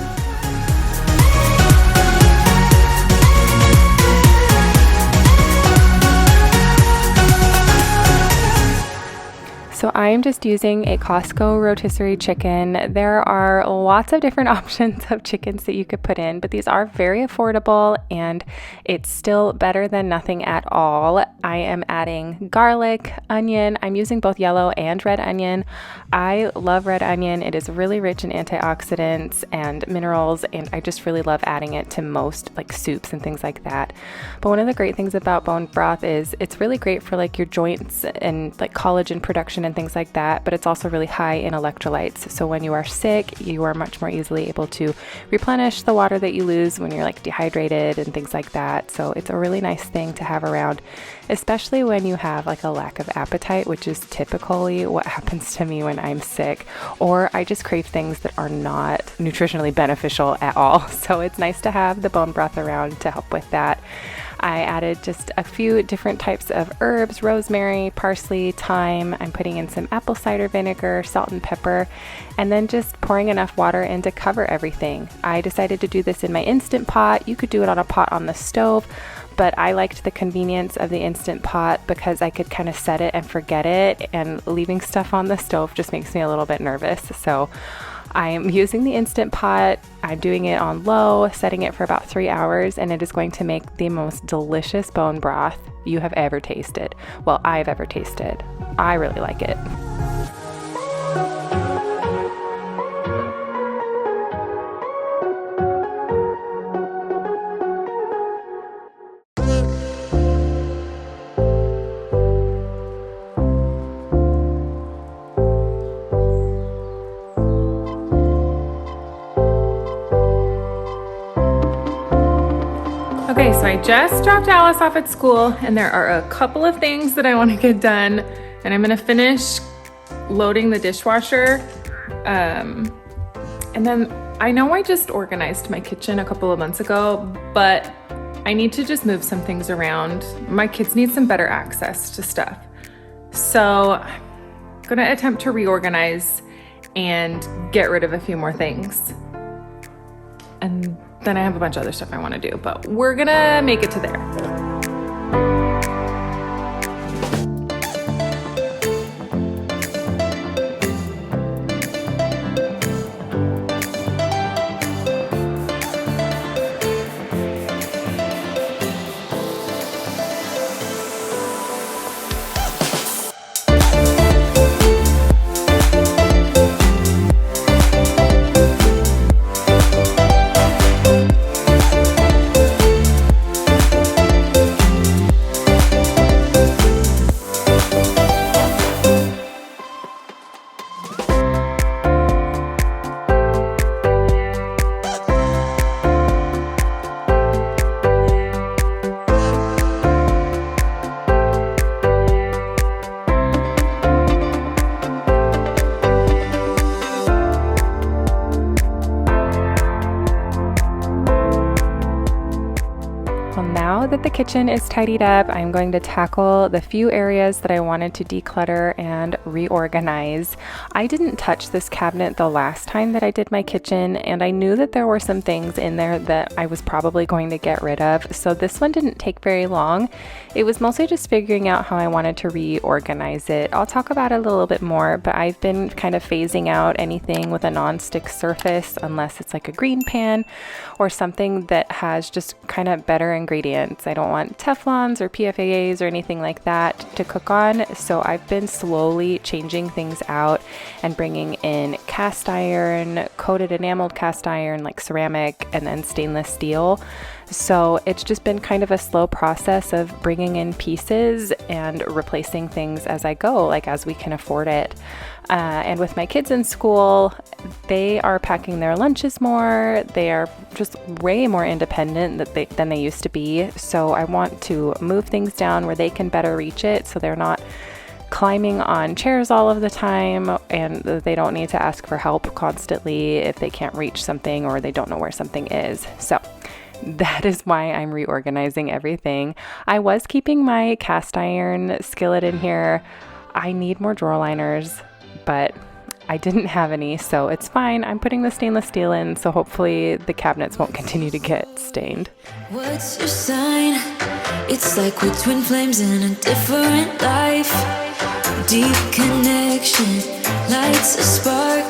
So I'm just using a Costco rotisserie chicken. There are lots of different options of chickens that you could put in, but these are very affordable and it's still better than nothing at all. I am adding garlic, onion. I'm using both yellow and red onion. I love red onion. It is really rich in antioxidants and minerals, and I just really love adding it to most like soups and things like that. But one of the great things about bone broth is it's really great for like your joints and like collagen production and things like that, but it's also really high in electrolytes. So when you are sick, you are much more easily able to replenish the water that you lose when you're like dehydrated and things like that. So it's a really nice thing to have around, especially when you have like a lack of appetite, which is typically what happens to me when I'm sick, or I just crave things that are not nutritionally beneficial at all. So it's nice to have the bone broth around to help with that. I added just a few different types of herbs, rosemary, parsley, thyme. I'm putting in some apple cider vinegar, salt and pepper, and then just pouring enough water in to cover everything. I decided to do this in my Instant Pot. You could do it on a pot on the stove, but I liked the convenience of the Instant Pot because I could kind of set it and forget it, and leaving stuff on the stove just makes me a little bit nervous. So I'm using the Instant Pot. I'm doing it on low, setting it for about 3 hours, and it is going to make the most delicious bone broth you have ever tasted. Well, I've ever tasted. I really like it. Okay, so I just dropped Alice off at school, and there are a couple of things that I want to get done, and I'm going to finish loading the dishwasher. And then I know I just organized my kitchen a couple of months ago, but I need to just move some things around. My kids need some better access to stuff. So I'm going to attempt to reorganize and get rid of a few more things. And then I have a bunch of other stuff I want to do, but we're gonna make it to there. Now that the kitchen is tidied up, I'm going to tackle the few areas that I wanted to declutter and reorganize. I didn't touch this cabinet the last time that I did my kitchen, and I knew that there were some things in there that I was probably going to get rid of, so this one didn't take very long. It was mostly just figuring out how I wanted to reorganize it. I'll talk about it a little bit more, but I've been kind of phasing out anything with a non-stick surface unless it's like a green pan or something that has just kind of better ingredients. I don't want Teflons or PFAAs or anything like that to cook on, so I've been slowly changing things out and bringing in cast iron, coated enameled cast iron like ceramic, and then stainless steel. So it's just been kind of a slow process of bringing in pieces and replacing things as I go, like as we can afford it. And with my kids in school, they are packing their lunches more. They are just way more independent than they used to be. So I want to move things down where they can better reach it, so they're not climbing on chairs all of the time, and they don't need to ask for help constantly if they can't reach something or they don't know where something is. So that is why I'm reorganizing everything. I was keeping my cast iron skillet in here. I need more drawer liners, but I didn't have any, so it's fine. I'm putting the stainless steel in, so hopefully the cabinets won't continue to get stained. What's your sign? It's like we're twin flames in a different life. Deep connection lights a spark.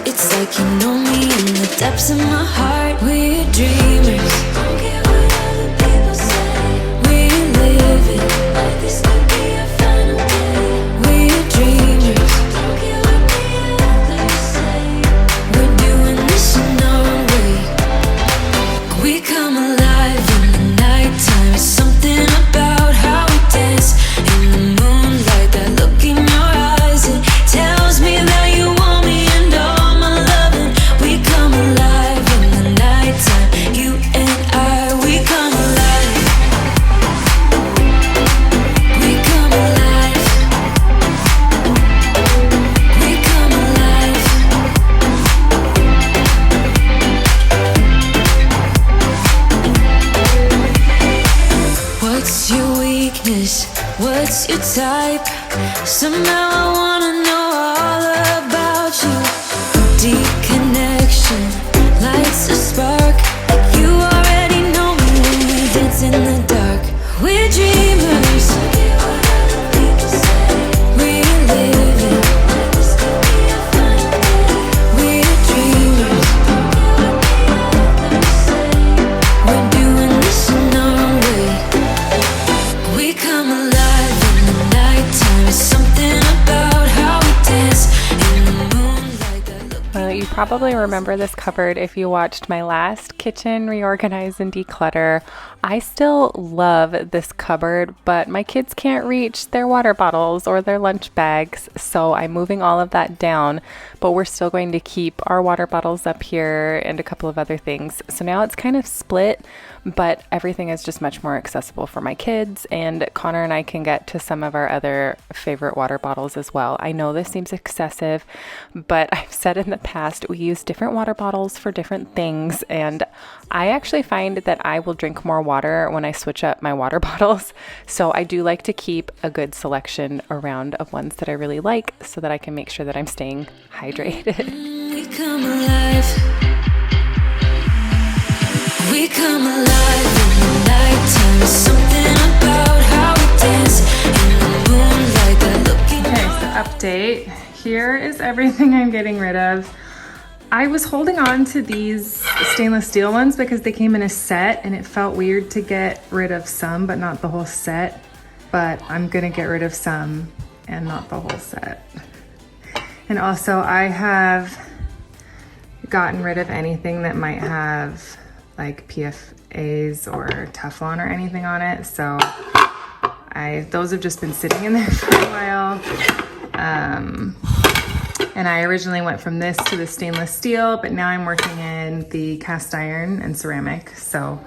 It's like you know me in the depths of my heart. We're dreamers. Don't care what other people say. We live it like this could be a final day. We're dreamers. Don't care what the others say. We're doing this in our way. We come alive in the nighttime. It's something about how we dance in the moonlight. That look in your eyes, it tells me that you want me and all my loving. We come alive in the nighttime. You and I, we come alive. We come alive. We come alive. What's your weakness? What's your type? Somehow I wanna know all about you. Deep connection lights a spark. You already know me when we dance in the dark. We're dreamers. We live it. We're dreamers. We're doing this in our way. We come alive in the nighttime. It's something about how we dance in the moonlight. That look. Well, you probably remember this cupboard if you watched my last kitchen reorganize and declutter. I still love this cupboard, but my kids can't reach their water bottles or their lunch bags, so I'm moving all of that down, but we're still going to keep our water bottles up here and a couple of other things. So now it's kind of split, but everything is just much more accessible for my kids, and Connor and I can get to some of our other favorite water bottles as well. I know this seems excessive, but I've said in the past we use different water bottles for different things, and I actually find that I will drink more water when I switch up my water bottles. So I do like to keep a good selection around of ones that I really like so that I can make sure that I'm staying hydrated. We come alive. We come alive in the nighttime. There's something about how we dance in the moonlight. That look in Okay, your so update. Here is everything I'm getting rid of. I was holding on to these stainless steel ones because they came in a set and it felt weird to get rid of some but not the whole set. But I'm gonna get rid of some and not the whole set. And also I have gotten rid of anything that might have like PFAs or Teflon or anything on it. So those have just been sitting in there for a while. And I originally went from this to the stainless steel, but now I'm working in the cast iron and ceramic. So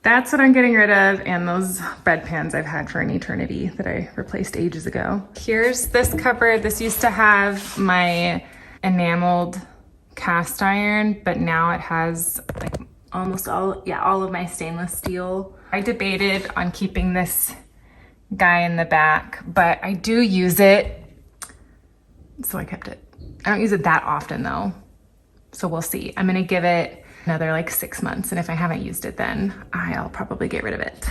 that's what I'm getting rid of. And those bread pans I've had for an eternity that I replaced ages ago. Here's this cupboard. This used to have my enameled cast iron, but now it has like almost all of my stainless steel. I debated on keeping this guy in the back, but I do use it. So I kept it. I don't use it that often though. So we'll see. I'm gonna give it another like 6 months. And if I haven't used it, then I'll probably get rid of it.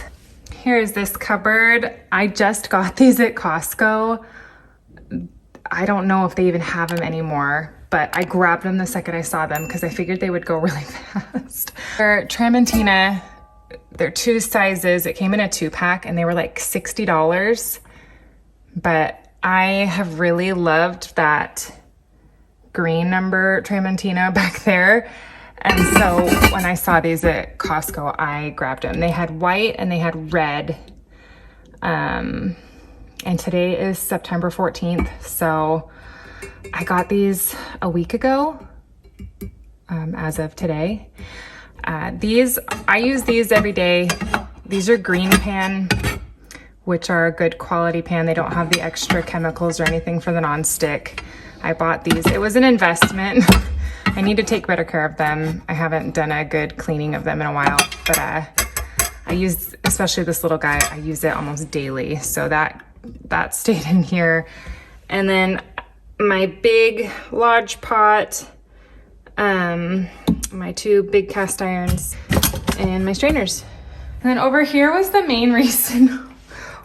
Here's this cupboard. I just got these at Costco. I don't know if they even have them anymore, but I grabbed them the second I saw them because I figured they would go really fast. They're Tramontina. They're 2 sizes. It came in a 2-pack and they were like $60. But I have really loved that green number Tramontina back there. And so when I saw these at Costco, I grabbed them. They had white and they had red. And today is September 14th. So I got these a week ago, as of today. I use these every day. These are green pan, which are a good quality pan. They don't have the extra chemicals or anything for the nonstick. I bought these. It was an investment. I need to take better care of them. I haven't done a good cleaning of them in a while, but I use, especially this little guy, I use it almost daily. So that stayed in here. And then my big Lodge pot, my 2 big cast irons, and my strainers. And then over here was the main reason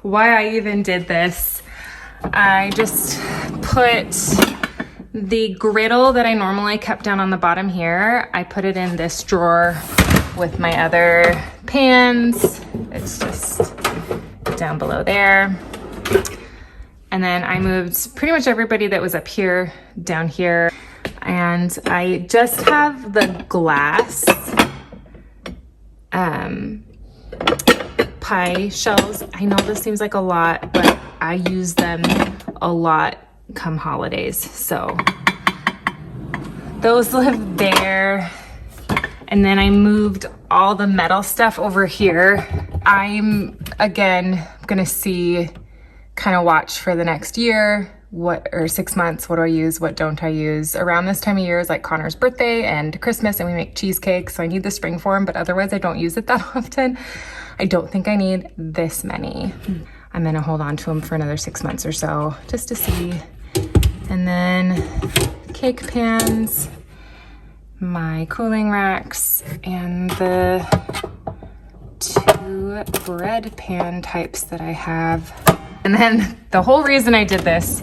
why I even did this. I just put the griddle that I normally kept down on the bottom here. I put it in this drawer with my other pans. It's just down below there. And then I moved pretty much everybody that was up here down here. And I just have the glass pie shells. I know this seems like a lot, but I use them a lot come holidays. So those live there. And then I moved all the metal stuff over here. I'm, again, gonna see, kind of watch for the next year, or 6 months, what do I use, what don't I use. Around this time of year is like Connor's birthday and Christmas, and we make cheesecake, so I need the spring form, but otherwise I don't use it that often. I don't think I need this many. I'm gonna hold on to them for another 6 months or so, just to see. And then cake pans, my cooling racks, and the 2 bread pan types that I have. And then the whole reason I did this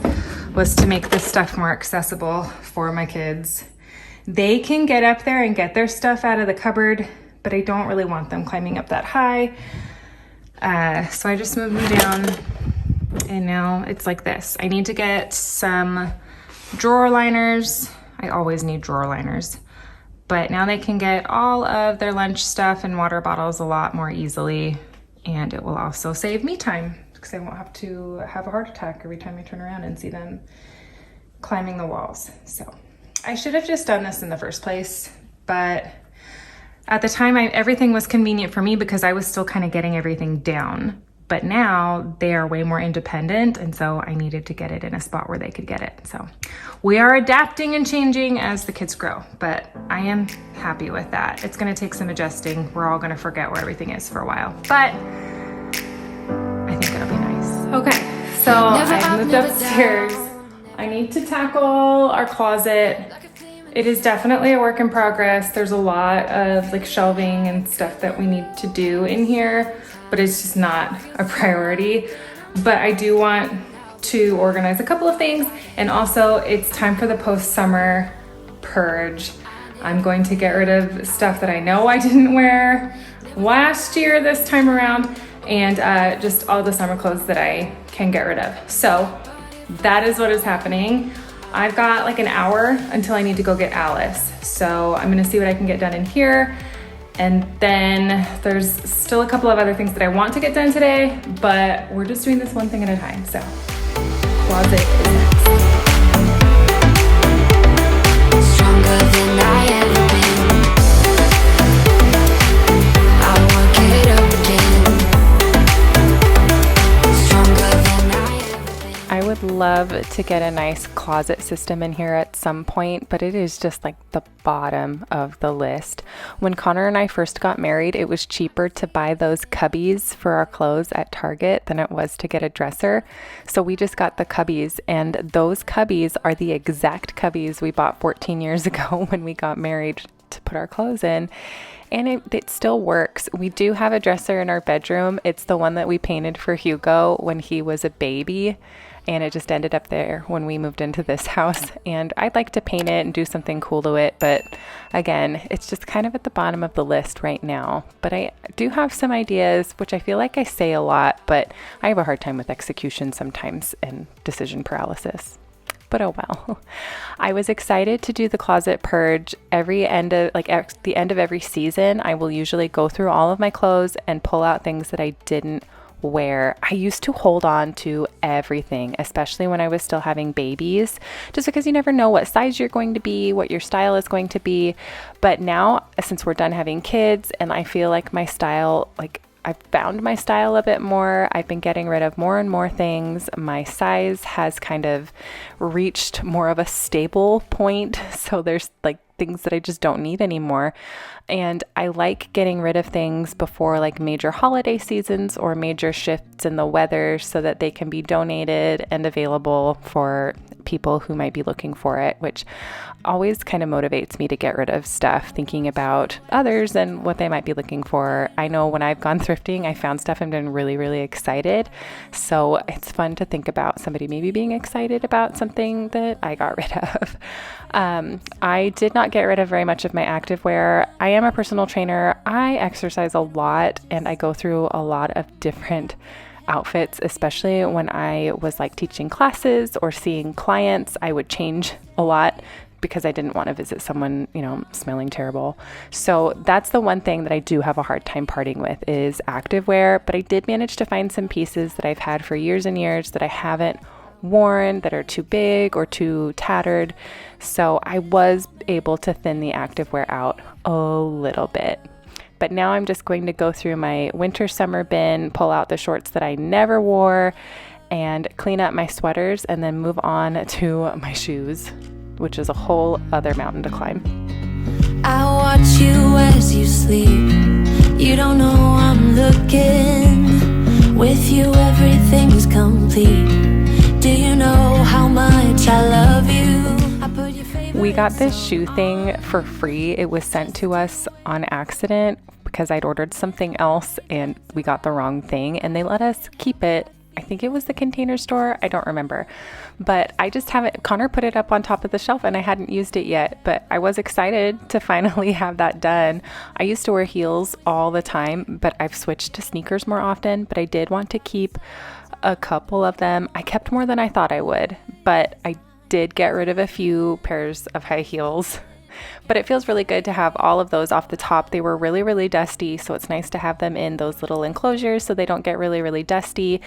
was to make this stuff more accessible for my kids. They can get up there and get their stuff out of the cupboard, but I don't really want them climbing up that high. So I just moved them down, and now it's like this. I need to get some drawer liners. I always need drawer liners. But now they can get all of their lunch stuff and water bottles a lot more easily. And it will also save me time, because I won't have to have a heart attack every time I turn around and see them climbing the walls. So I should have just done this in the first place, but at the time everything was convenient for me because I was still kind of getting everything down. But now they are way more independent, and so I needed to get it in a spot where they could get it. So we are adapting and changing as the kids grow, but I am happy with that. It's gonna take some adjusting. We're all gonna forget where everything is for a while, but I think it'll be nice. Okay, so I moved upstairs. I need to tackle our closet. It is definitely a work in progress. There's a lot of like shelving and stuff that we need to do in here, but it's just not a priority. But I do want to organize a couple of things, and also it's time for the post-summer purge. I'm going to get rid of stuff that I know I didn't wear last year this time around, and just all the summer clothes that I can get rid of. So that is what is happening. I've got like an hour until I need to go get Alice. So I'm gonna see what I can get done in here. And then there's still a couple of other things that I want to get done today, but we're just doing this one thing at a time. So closet is next. Stronger than I ever been. I won't get up again. Stronger than I ever been. I would love to get a nice closet system in here at some point, but it is just like the bottom of the list. When Connor and I first got married, it was cheaper to buy those cubbies for our clothes at Target than it was to get a dresser. So we just got the cubbies, and those cubbies are the exact cubbies we bought 14 years ago when we got married to put our clothes in. And it still works. We do have a dresser in our bedroom. It's the one that we painted for Hugo when he was a baby, and it just ended up there when we moved into this house. And I'd like to paint it and do something cool to it, but again, it's just kind of at the bottom of the list right now. But I do have some ideas, which I feel like I say a lot, but I have a hard time with execution sometimes and decision paralysis. But oh well. I was excited to do the closet purge at the end of every season. I will usually go through all of my clothes and pull out things that I didn't wear. I used to hold on to everything, especially when I was still having babies, just because you never know what size you're going to be, what your style is going to be. But now, since we're done having kids and I feel like my style, I've found my style a bit more. I've been getting rid of more and more things. My size has kind of reached more of a stable point. So there's like things that I just don't need anymore. And I like getting rid of things before like major holiday seasons or major shifts in the weather so that they can be donated and available for people who might be looking for it, which always kind of motivates me to get rid of stuff, thinking about others and what they might be looking for. I know when I've gone thrifting, I found stuff and been really, really excited. So it's fun to think about somebody maybe being excited about something that I got rid of. I did not get rid of very much of my activewear. I am a personal trainer. I exercise a lot and I go through a lot of different outfits, especially when I was like teaching classes or seeing clients. I would change a lot because I didn't want to visit someone, smelling terrible. So that's the one thing that I do have a hard time parting with is activewear, but I did manage to find some pieces that I've had for years and years that I haven't worn, that are too big or too tattered. So I was able to thin the activewear out a little bit. But now I'm just going to go through my winter summer bin, pull out the shorts that I never wore, and clean up my sweaters, and then move on to my shoes, which is a whole other mountain to climb. I watch you as you sleep. You don't know I'm looking. With you everything's complete. Do you know how much I love you? I put your favorite. We got this shoe thing for free. It was sent to us on accident because I'd ordered something else and we got the wrong thing, and they let us keep it. I think it was the Container Store. I don't remember, but I just haven't. Connor put it up on top of the shelf and I hadn't used it yet, but I was excited to finally have that done. I used to wear heels all the time, but I've switched to sneakers more often, but I did want to keep a couple of them. I kept more than I thought I would, but I did get rid of a few pairs of high heels. But it feels really good to have all of those off the top. They were really, really dusty, so it's nice to have them in those little enclosures so they don't get really, really dusty.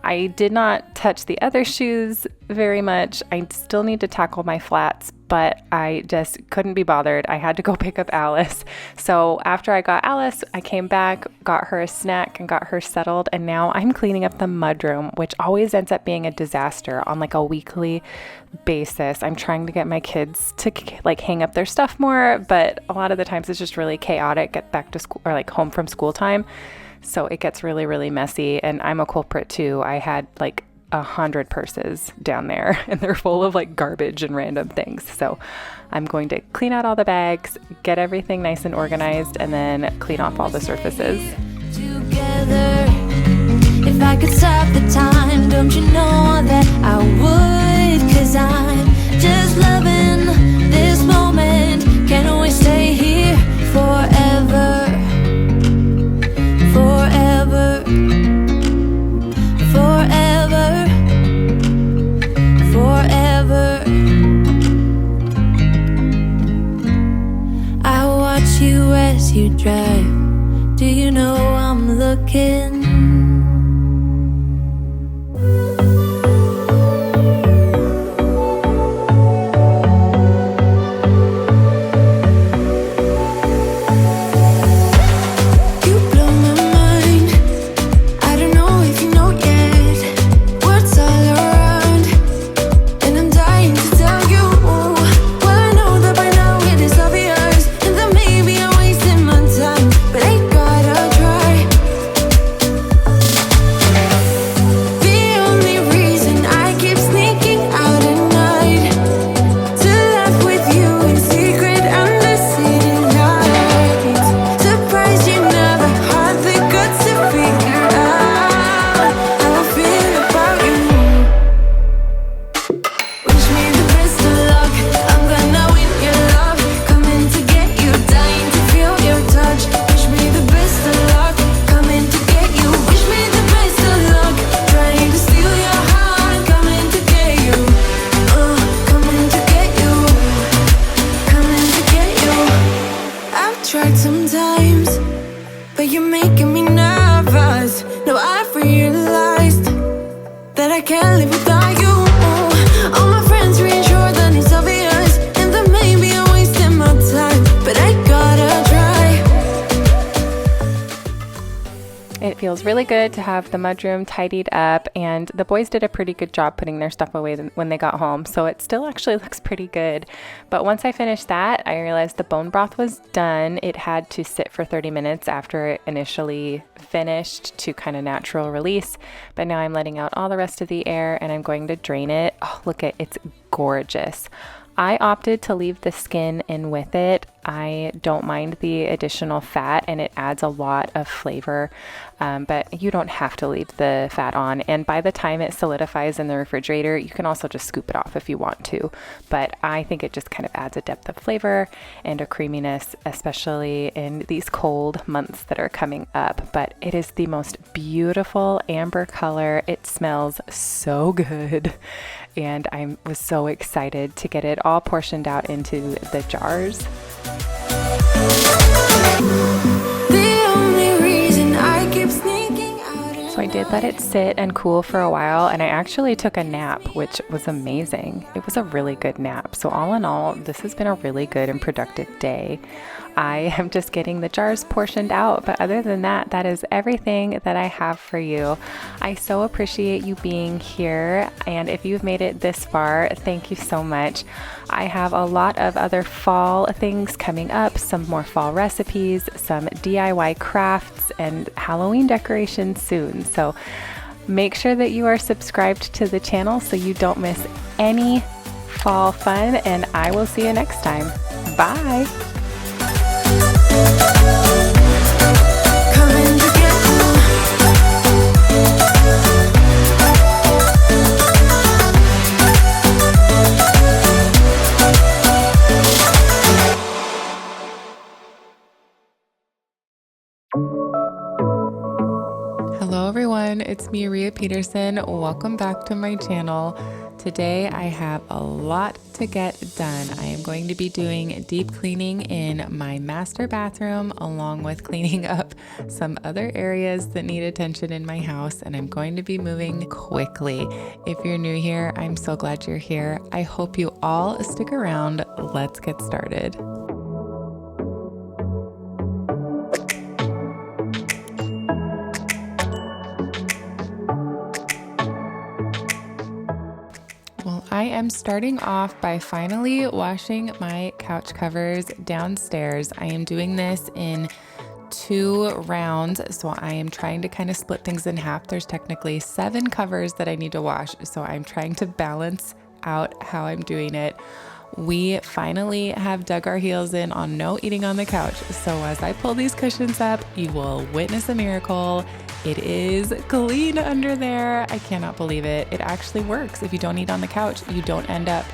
I did not touch the other shoes very much. I still need to tackle my flats, but I just couldn't be bothered. I had to go pick up Alice. So after I got Alice, I came back, got her a snack, and got her settled, and now I'm cleaning up the mudroom, which always ends up being a disaster on like a weekly basis. I'm trying to get my kids to like hang up their stuff more, but a lot of the times it's just really chaotic get back to school or like home from school time. So it gets really, really messy, and I'm a culprit too. I had like 100 purses down there and they're full of like garbage and random things. So I'm going to clean out all the bags, get everything nice and organized, and then clean off all the surfaces. Together, if I could stop the time, don't you know that I would? 'Cause I'm just loving this moment. Can't we stay here forever? Forever. Forever. Forever. I watch you as you drive. Do you know I'm looking? feels really good to have the mudroom tidied up, and the boys did a pretty good job putting their stuff away when they got home, so it still actually looks pretty good. But once I finished that, I realized the bone broth was done. It had to sit for 30 minutes after it initially finished to kind of natural release, but now I'm letting out all the rest of the air and I'm going to drain it. Oh, look at it's gorgeous. I opted to leave the skin in with it. I don't mind the additional fat and it adds a lot of flavor, but you don't have to leave the fat on. And by the time it solidifies in the refrigerator, you can also just scoop it off if you want to. But I think it just kind of adds a depth of flavor and a creaminess, especially in these cold months that are coming up. But it is the most beautiful amber color. It smells so good. And I was so excited to get it all portioned out into the jars. So I did let it sit and cool for a while, and I actually took a nap, which was amazing. It was a really good nap. So all in all, this has been a really good and productive day. I am just getting the jars portioned out, but other than that, that is everything that I have for you. I so appreciate you being here, and if you've made it this far, thank you so much. I have a lot of other fall things coming up, some more fall recipes, some DIY crafts, and Halloween decorations soon. So make sure that you are subscribed to the channel so you don't miss any fall fun, and I will see you next time. Bye! Hello everyone, it's me, Rhea Peterson. Welcome back to my channel. Today I have a lot to get done. I am going to be doing deep cleaning in my master bathroom, along with cleaning up some other areas that need attention in my house, and I'm going to be moving quickly. If you're new here, I'm so glad you're here. I hope you all stick around. Let's get started. I am starting off by finally washing my couch covers downstairs. I am doing this in 2 rounds, so I am trying to kind of split things in half. There's technically 7 covers that I need to wash, so I'm trying to balance out how I'm doing it. We finally have dug our heels in on no eating on the couch, so as I pull these cushions up, you will witness a miracle. It is clean under there. I cannot believe it. It actually works. If you don't eat on the couch, you don't end up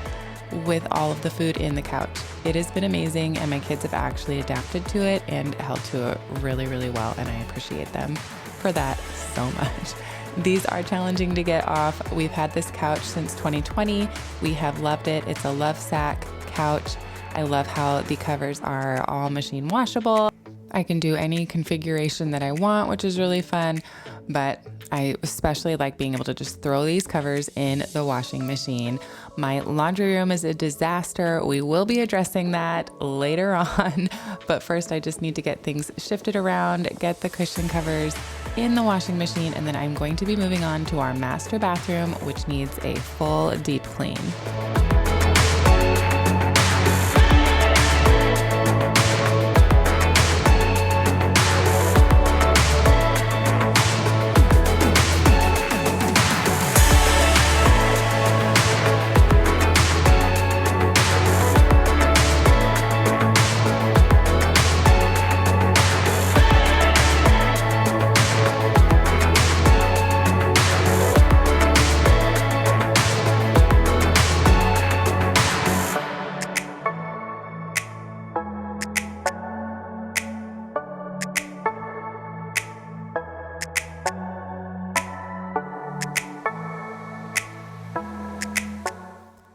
with all of the food in the couch. It has been amazing, and my kids have actually adapted to it and held to it really, really well, and I appreciate them for that so much. These are challenging to get off. We've had this couch since 2020. We have loved it. It's a love sack couch. I love how the covers are all machine washable. I can do any configuration that I want, which is really fun, but I especially like being able to just throw these covers in the washing machine. My laundry room is a disaster. We will be addressing that later on, but first I just need to get things shifted around, get the cushion covers in the washing machine, and then I'm going to be moving on to our master bathroom, which needs a full deep clean.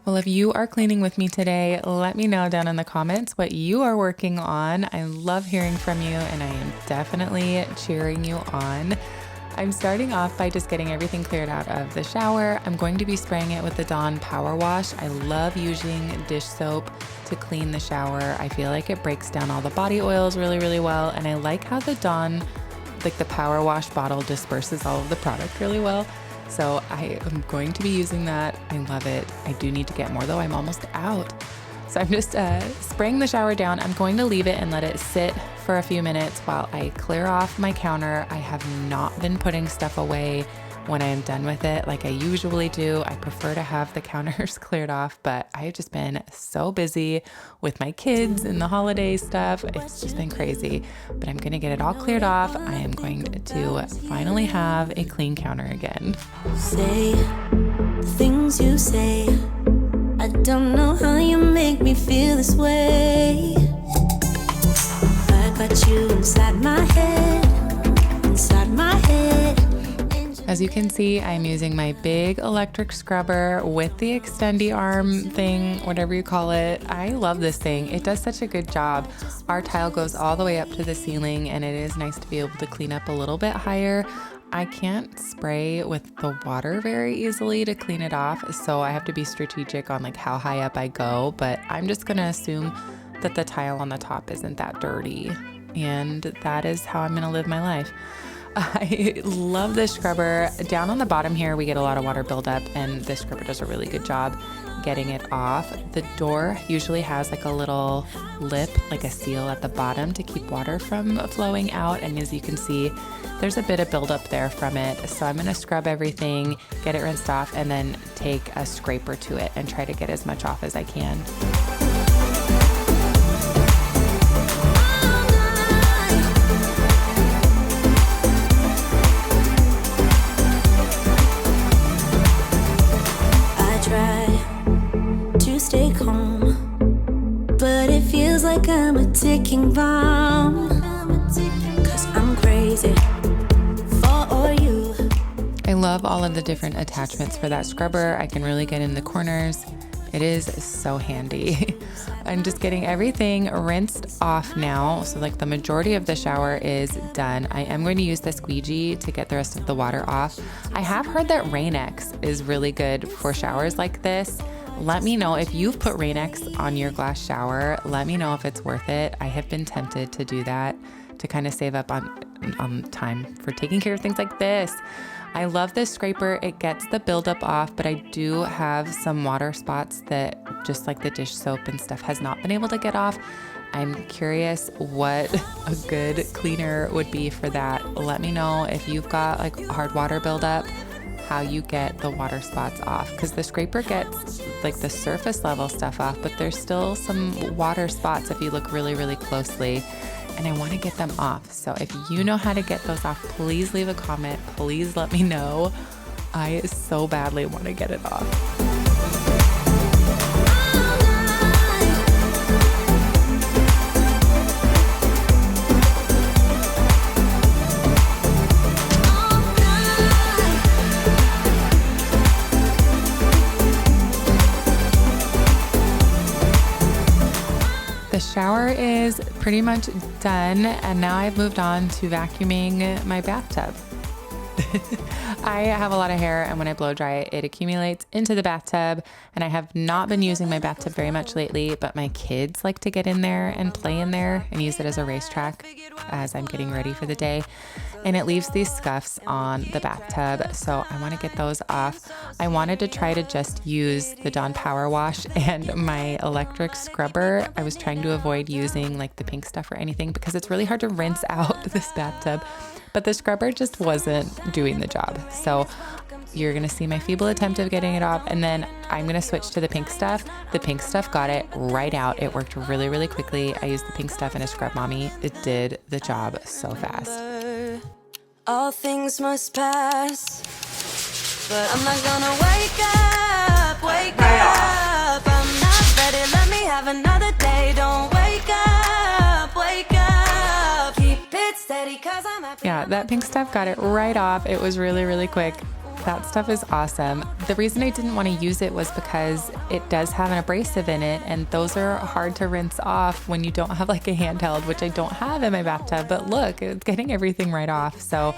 Well, if you are cleaning with me today, let me know down in the comments what you are working on. I love hearing from you, and I am definitely cheering you on. I'm starting off by just getting everything cleared out of the shower. I'm going to be spraying it with the Dawn Power Wash. I love using dish soap to clean the shower. I feel like it breaks down all the body oils really, really well, and I like how the Dawn like the power wash bottle disperses all of the product really well. So I am going to be using that. I love it. I do need to get more though. I'm almost out. So I'm just spraying the shower down. I'm going to leave it and let it sit for a few minutes while I clear off my counter. I have not been putting stuff away when I am done with it like I usually do. I prefer to have the counters cleared off, but I have just been so busy with my kids and the holiday stuff. It's just been crazy, but I'm gonna get it all cleared off. I am going to finally have a clean counter again. Say the things you say. I don't know how you make me feel this way. I got you inside my head, inside my head. As you can see, I'm using my big electric scrubber with the extendy arm thing, whatever you call it. I love this thing. It does such a good job. Our tile goes all the way up to the ceiling, and it is nice to be able to clean up a little bit higher. I can't spray with the water very easily to clean it off, so I have to be strategic on like how high up I go, but I'm just gonna assume that the tile on the top isn't that dirty, and that is how I'm gonna live my life. I love this scrubber. Down on the bottom here, we get a lot of water buildup, and this scrubber does a really good job getting it off. The door usually has like a little lip, like a seal at the bottom to keep water from flowing out. And as you can see, there's a bit of buildup there from it. So I'm gonna scrub everything, get it rinsed off, and then take a scraper to it and try to get as much off as I can. Stay calm, but it feels like I'm a ticking bomb. 'Cause I'm crazy for you. I love all of the different attachments for that scrubber. I can really get in the corners. It is so handy. I'm just getting everything rinsed off now. So like the majority of the shower is done. I am going to use the squeegee to get the rest of the water off. I have heard that Rain-X is really good for showers like this. Let me know if you've put Rain-X on your glass shower. Let me know if it's worth it. I have been tempted to do that to kind of save up on time for taking care of things like this. I love this scraper. It gets the buildup off, but I do have some water spots that just like the dish soap and stuff has not been able to get off. I'm curious what a good cleaner would be for that. Let me know if you've got like hard water buildup, how you get the water spots off, because the scraper gets like the surface level stuff off, but there's still some water spots if you look really, really closely, and I want to get them off. So if you know how to get those off, please leave a comment. Please let me know. I so badly want to get it off. The shower is pretty much done, and now I've moved on to vacuuming my bathtub. I have a lot of hair, and when I blow dry it, it accumulates into the bathtub, and I have not been using my bathtub very much lately, but my kids like to get in there and play in there and use it as a racetrack as I'm getting ready for the day, and it leaves these scuffs on the bathtub, so I want to get those off. I wanted to try to just use the Dawn Power Wash and my electric scrubber. I was trying to avoid using like the pink stuff or anything because it's really hard to rinse out this bathtub. But the scrubber just wasn't doing the job. So you're gonna see my feeble attempt of getting it off, and then I'm gonna switch to the pink stuff. The pink stuff got it right out. It worked really, really quickly. I used the pink stuff in a Scrub Mommy. It did the job so fast. All things must pass, but I'm not gonna wake up, I'm not ready, let me have another day. Don't wake up, keep it steady, 'cause I'm happy. Yeah, that pink stuff got it right off. It was really, really quick. That stuff is awesome. The reason I didn't want to use it was because it does have an abrasive in it, and those are hard to rinse off when you don't have like a handheld, which I don't have in my bathtub, but look, it's getting everything right off. So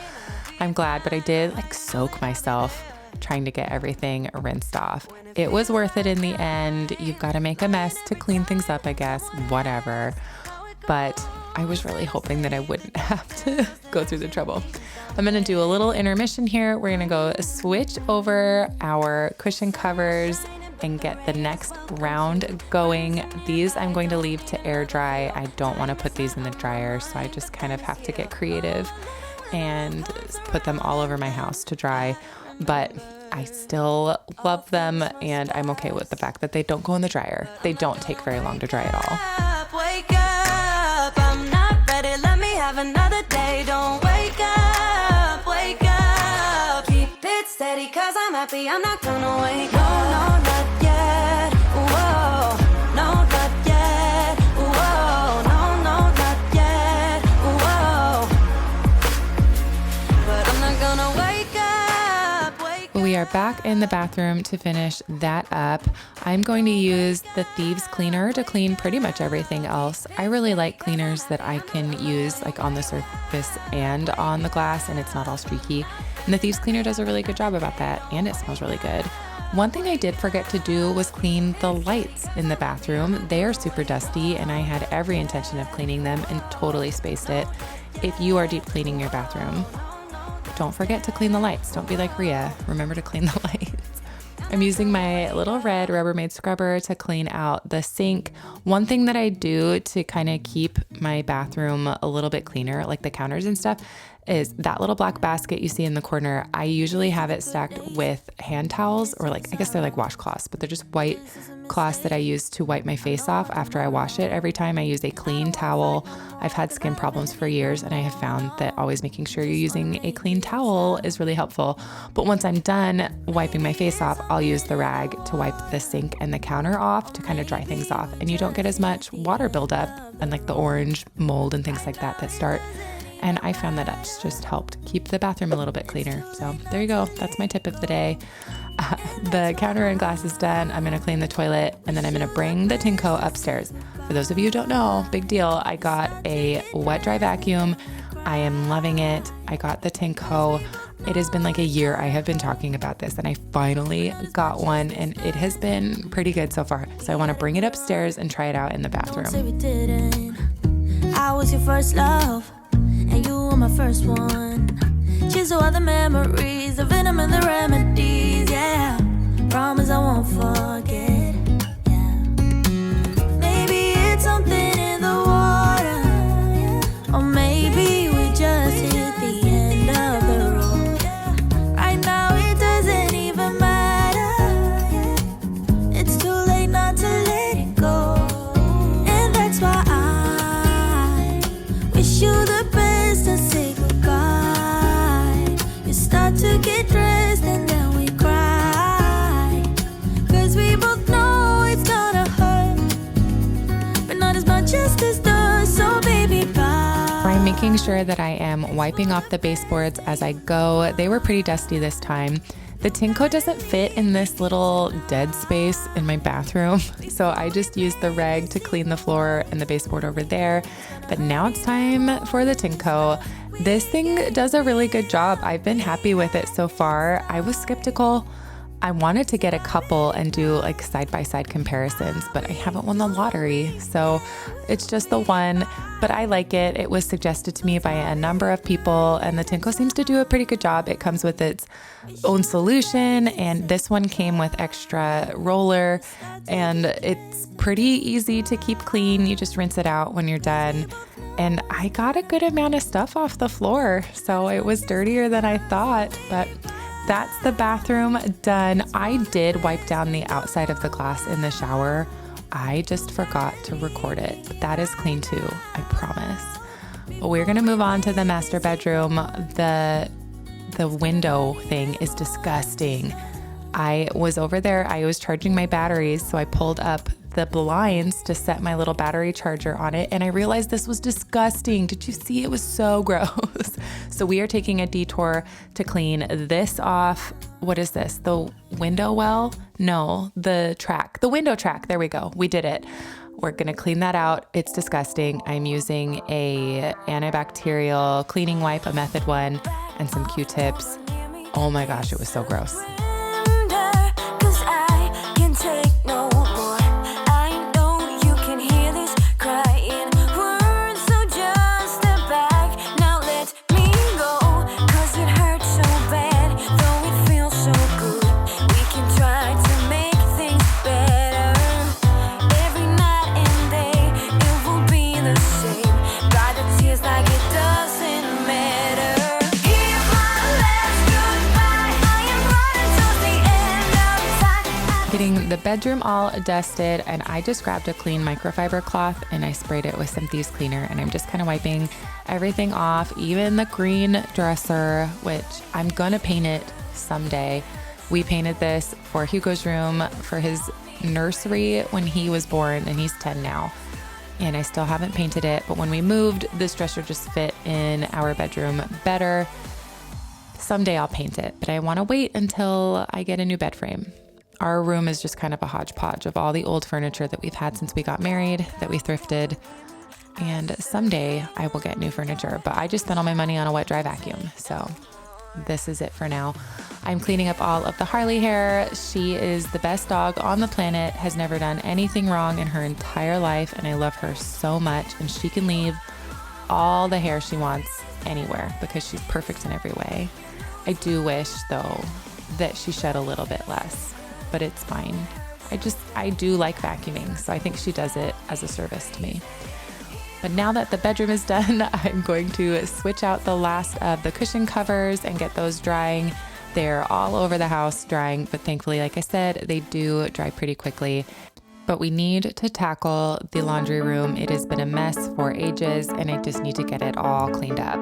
I'm glad, but I did like soak myself trying to get everything rinsed off. It was worth it in the end. You've got to make a mess to clean things up, I guess, whatever. But I was really hoping that I wouldn't have to go through the trouble. I'm going to do a little intermission here. We're going to go switch over our cushion covers and get the next round going. These I'm going to leave to air dry. I don't want to put these in the dryer, so I just kind of have to get creative and put them all over my house to dry. But I still love them, and I'm okay with the fact that they don't go in the dryer. They don't take very long to dry at all. Wake up, I'm not ready, let me have another day. Don't wake up, keep it steady, cause I'm happy, I'm not gonna wake up. No, not yet, whoa, no, not yet, whoa, no, not yet, whoa, but I'm not gonna wake up. We are back in the bathroom to finish that up. I'm going to use the Thieves Cleaner to clean pretty much everything else. I really like cleaners that I can use like on the surface and on the glass, and it's not all streaky. And the Thieves Cleaner does a really good job about that, and it smells really good. One thing I did forget to do was clean the lights in the bathroom. They are super dusty, and I had every intention of cleaning them and totally spaced it. If you are deep cleaning your bathroom, don't forget to clean the lights. Don't be like Rhea. Remember to clean the lights. I'm using my little red Rubbermaid scrubber to clean out the sink. One thing that I do to kind of keep my bathroom a little bit cleaner, like the counters and stuff, is that little black basket you see in the corner. I usually have it stacked with hand towels, or like, I guess they're like washcloths, but they're just white cloths that I use to wipe my face off after I wash it. Every time I use a clean towel. I've had skin problems for years, and I have found that always making sure you're using a clean towel is really helpful. But once I'm done wiping my face off, I'll use the rag to wipe the sink and the counter off to kind of dry things off. And you don't get as much water buildup and like the orange mold and things like that start. And I found that that's just helped keep the bathroom a little bit cleaner. So there you go. That's my tip of the day. The counter and glass is done. I'm going to clean the toilet, and then I'm going to bring the Tinko upstairs. For those of you who don't know, big deal. I got a wet dry vacuum. I am loving it. I got the Tinko. It has been like a year I have been talking about this, and I finally got one, and it has been pretty good so far. So I want to bring it upstairs and try it out in the bathroom. Say we didn't. I was your first love, and you were my first one. Cheers to all the memories, the venom and the remedies, yeah. Promise I won't forget, yeah. Maybe it's something in the water, yeah. Or maybe we just hit the end of the road, yeah. Right now it doesn't even matter, yeah. It's too late not to let it go. And that's why I wish you the best and say goodbye. You start to get dressed and then we cry, 'cause we both know it's gonna hurt, but not as much as this does, so baby bye. I'm making sure that I am wiping off the baseboards as I go. They were pretty dusty this time. The Tinko doesn't fit in this little dead space in my bathroom, so I just used the rag to clean the floor and the baseboard over there. But now it's time for the Tinko. This thing does a really good job. I've been happy with it so far. I was skeptical. I wanted to get a couple and do like side-by-side comparisons, but I haven't won the lottery, so it's just the one. But I like it. It was suggested to me by a number of people, and the Tinko seems to do a pretty good job. It comes with its own solution, and this one came with extra roller, and it's pretty easy to keep clean. You just rinse it out when you're done. And I got a good amount of stuff off the floor, so it was dirtier than I thought, but that's the bathroom done. I did wipe down the outside of the glass in the shower. I just forgot to record it, but that is clean too, I promise. We're gonna move on to the master bedroom. The window thing is disgusting. I was over there, I was charging my batteries, so I pulled up the blinds to set my little battery charger on it, and I realized this was disgusting. Did you see? It was so gross. So we are taking a detour to clean this off. What is this? The window well? No, the track. The window track. There we go. We did it. We're gonna clean that out. It's disgusting. I'm using a antibacterial cleaning wipe, a Method one, and some Q-tips. Oh my gosh, it was so gross. 'Cause I can take no more. I know you can hear this crying. Words so just getting the bedroom all dusted, and I just grabbed a clean microfiber cloth and I sprayed it with some thieves cleaner, and I'm just kind of wiping everything off, even the green dresser, which I'm gonna paint it someday. We painted this for Hugo's room for his nursery when he was born, and he's 10 now. And I still haven't painted it, but when we moved, this dresser just fit in our bedroom better. Someday I'll paint it, but I want to wait until I get a new bed frame. Our room is just kind of a hodgepodge of all the old furniture that we've had since we got married, that we thrifted. And someday I will get new furniture, but I just spent all my money on a wet dry vacuum. So this is it for now. I'm cleaning up all of the Harley hair. She is the best dog on the planet, has never done anything wrong in her entire life, and I love her so much. And she can leave all the hair she wants anywhere because she's perfect in every way. I do wish, though, that she shed a little bit less, but it's fine. I do like vacuuming, so I think she does it as a service to me. But now that the bedroom is done, I'm going to switch out the last of the cushion covers and get those drying. They're all over the house drying, but thankfully, like I said, they do dry pretty quickly. But we need to tackle the laundry room. It has been a mess for ages, and I just need to get it all cleaned up.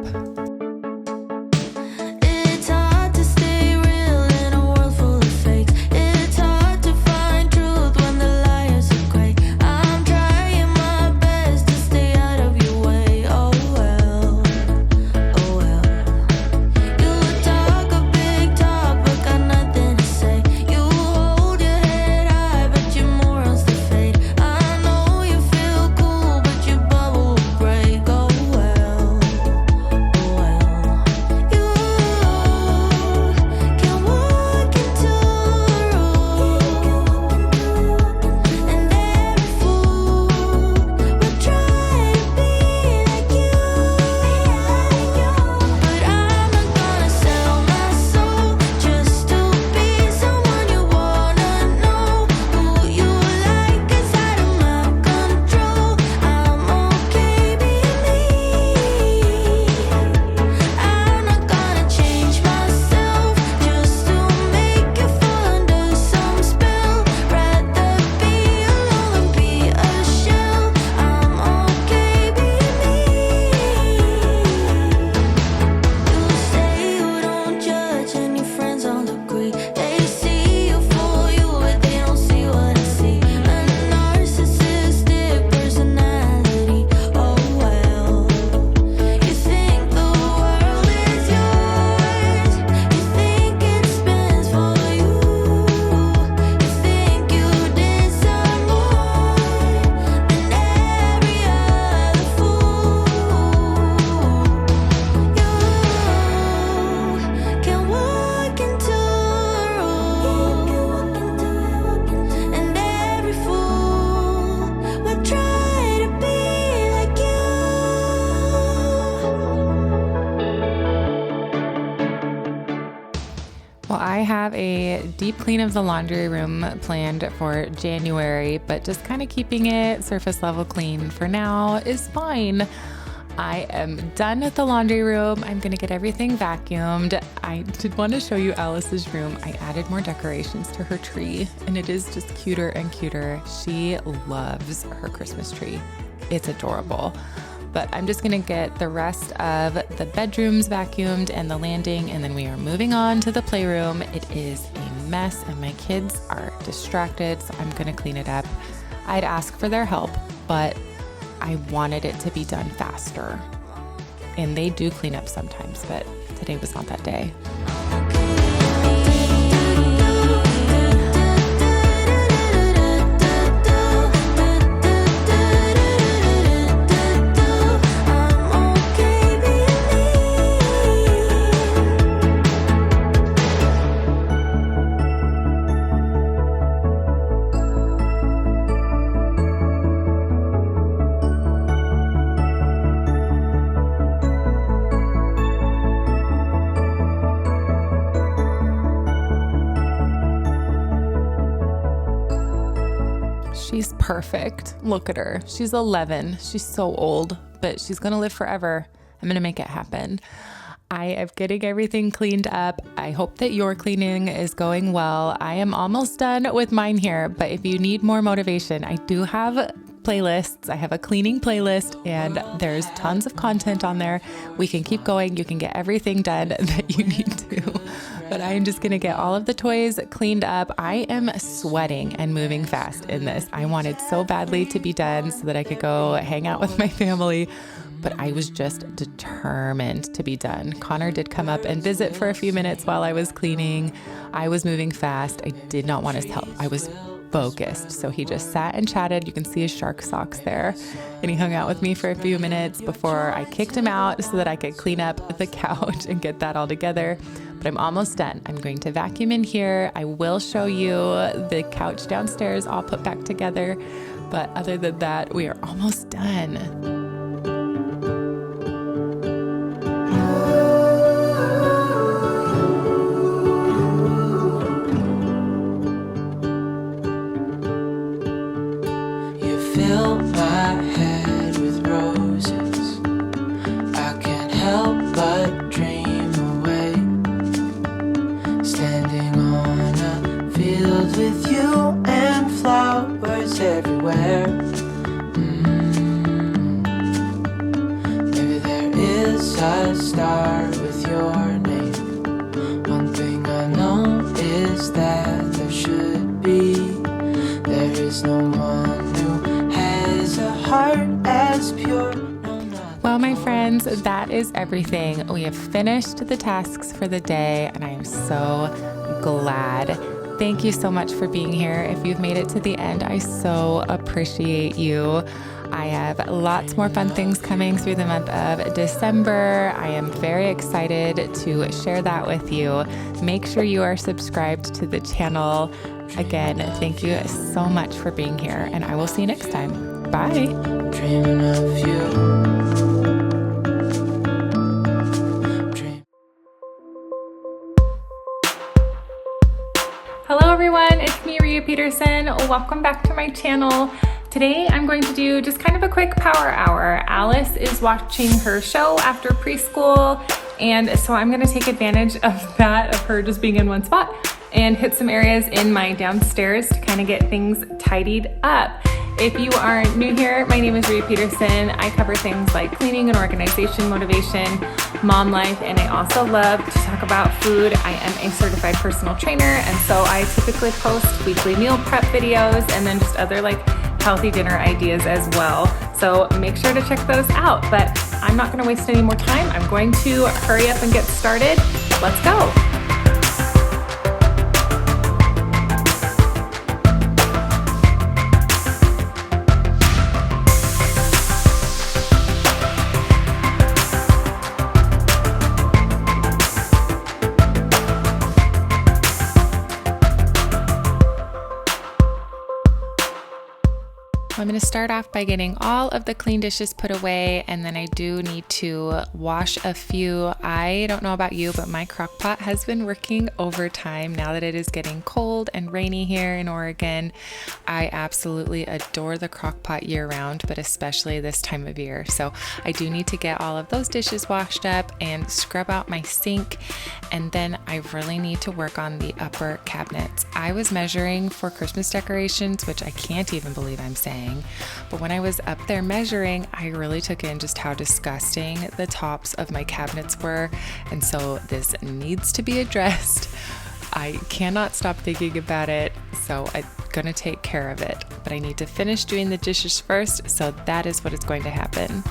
Well, I have a deep clean of the laundry room planned for January, but just kind of keeping it surface level clean for now is fine. I am done with the laundry room. I'm going to get everything vacuumed. I did want to show you Alice's room. I added more decorations to her tree, and it is just cuter and cuter. She loves her Christmas tree. It's adorable. But I'm just going to get the rest of the bedrooms vacuumed and the landing, and then we are moving on to the playroom. It is a mess, and my kids are distracted, so I'm going to clean it up. I'd ask for their help, but I wanted it to be done faster. And they do clean up sometimes, but today was not that day. She's perfect. Look at her. She's 11. She's so old, but she's going to live forever. I'm going to make it happen. I am getting everything cleaned up. I hope that your cleaning is going well. I am almost done with mine here, but if you need more motivation, I do have playlists. I have a cleaning playlist and there's tons of content on there. We can keep going. You can get everything done that you need to. But I am just going to get all of the toys cleaned up. I am sweating and moving fast in this. I wanted so badly to be done so that I could go hang out with my family. But I was just determined to be done. Connor did come up and visit for a few minutes while I was cleaning. I was moving fast. I did not want his help. I was focused. So he just sat and chatted. You can see his shark socks there. And he hung out with me for a few minutes before I kicked him out so that I could clean up the couch and get that all together. But I'm almost done. I'm going to vacuum in here. I will show you the couch downstairs all put back together. But other than that, we are almost done. Fill my head with roses. I can't help but dream away. Standing on a field with you and flowers everywhere. Maybe there is a star with your name. One thing I know is that there should be. There is no one a heart as pure. Well, my friends, that is everything. We have finished the tasks for the day, and I am so glad. Thank you so much for being here. If you've made it to the end, I so appreciate you. I have lots more fun things coming through the month of December. I am very excited to share that with you. Make sure you are subscribed to the channel. Again, thank you so much for being here, and I will see you next time. Bye. Dreaming of you. Hello everyone, it's me, Rhea Peterson. Welcome back to my channel. Today I'm going to do just kind of a quick power hour. Alice is watching her show after preschool, and so I'm gonna take advantage of that, of her just being in one spot, and hit some areas in my downstairs to kind of get things tidied up. If you are new here, my name is Rhea Peterson. I cover things like cleaning and organization, motivation, mom life, and I also love to talk about food. I am a certified personal trainer, and so I typically post weekly meal prep videos and then just other like healthy dinner ideas as well. So make sure to check those out, but I'm not gonna waste any more time. I'm going to hurry up and get started. Let's go. I'm going to start off by getting all of the clean dishes put away, and then I do need to wash a few. I don't know about you, but my crock pot has been working overtime now that it is getting cold and rainy here in Oregon. I absolutely adore the crock pot year round, but especially this time of year. So I do need to get all of those dishes washed up and scrub out my sink, and then I really need to work on the upper cabinets. I was measuring for Christmas decorations, which I can't even believe I'm saying. But when I was up there measuring, I really took in just how disgusting the tops of my cabinets were. And so this needs to be addressed. I cannot stop thinking about it, so I'm gonna take care of it. But I need to finish doing the dishes first, so that is what is going to happen.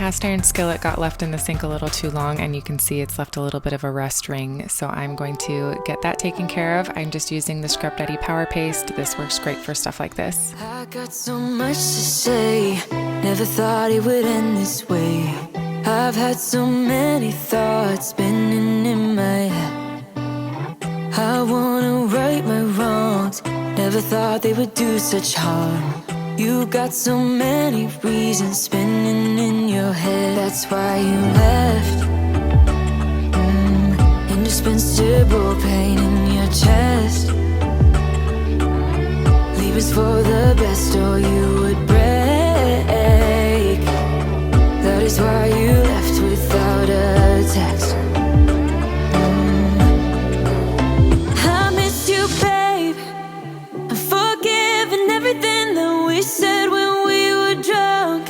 cast iron skillet got left in the sink a little too long, and you can see it's left a little bit of a rust ring. So I'm going to get that taken care of. I'm just using the Scrub Daddy Power Paste. This works great for stuff like this. I got so much to say, never thought it would end this way. I've had so many thoughts spinning in my head. I wanna right my wrongs, never thought they would do such harm. You got so many reasons spinning in your head. That's why you left. Indispensable pain in your chest. Leave us for the best or you would break. That is why you left without a text. I miss you, babe. I'm forgiving everything that we said when we were drunk.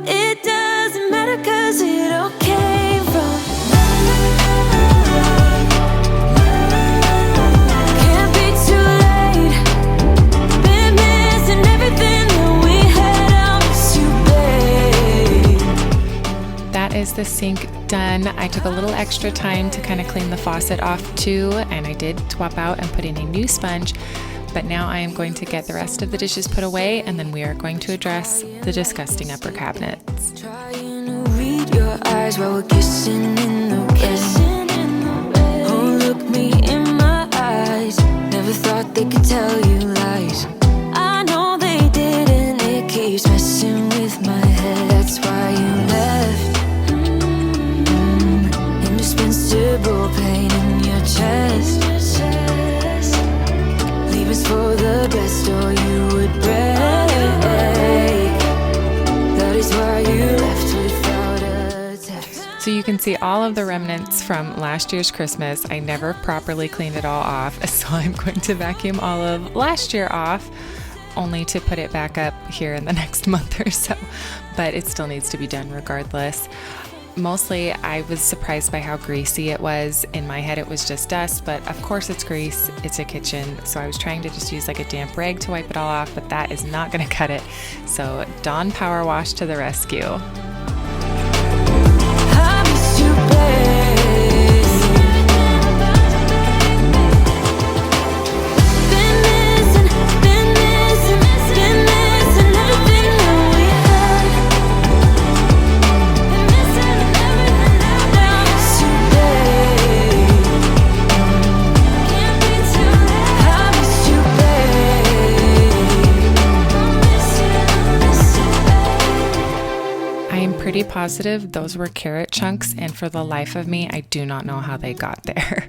It doesn't matter 'cause it all came from. Can't be too late. Been missing everything that we had. I'll miss you, babe. That is the sink done. I took a little extra time to kind of clean the faucet off too, and I did swap out and put in a new sponge. But now I am going to get the rest of the dishes put away, and then we are going to address the disgusting upper cabinets. Trying to read your eyes while we're kissing in the rain. Oh, look me in my eyes. Never thought they could tell you lies. I know they didn't. It keeps messing with my head. That's why you left. Indispensable pain in your chest. Leave us for the best or you would break. That is why you left without a text. So you can see all of the remnants from last year's Christmas. I never properly cleaned it all off, so I'm going to vacuum all of last year off, only to put it back up here in the next month or so. But it still needs to be done regardless. Mostly, I was surprised by how greasy it was. In my head, it was just dust, but of course it's grease. It's a kitchen, so I was trying to just use like a damp rag to wipe it all off, but that is not going to cut it. So Dawn Power Wash to the rescue. I miss you, babe. Been missing everything that we had. Been missing everything now. I miss you, babe. Can't be too late. I miss you, babe. I am pretty positive those were carrot chunks, and for the life of me, I do not know how they got there.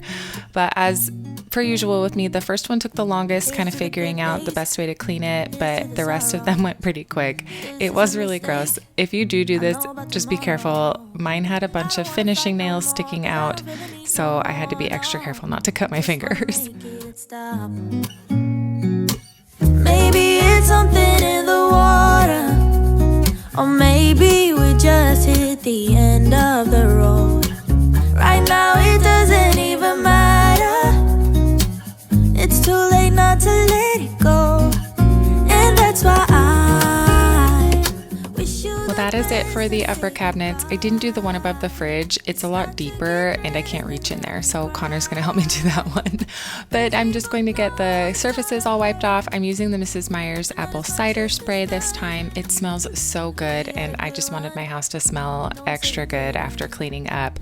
But as per usual with me, the first one took the longest, kind of figuring out the best way to clean it, but the rest of them went pretty quick. It was really gross. If you do this, just be careful. Mine had a bunch of finishing nails sticking out, so I had to be extra careful not to cut my fingers. Maybe it's something in the water, or maybe we just hit the end of the road. Right now it doesn't even matter. It's too late not to let it go. And that's why I wish you. Well, that is it for the upper cabinets. I didn't do the one above the fridge. It's a lot deeper and I can't reach in there, so Connor's gonna help me do that one. But I'm just going to get the surfaces all wiped off. I'm using the Mrs. Meyer's apple cider spray this time. It smells so good, and I just wanted my house to smell extra good after cleaning up.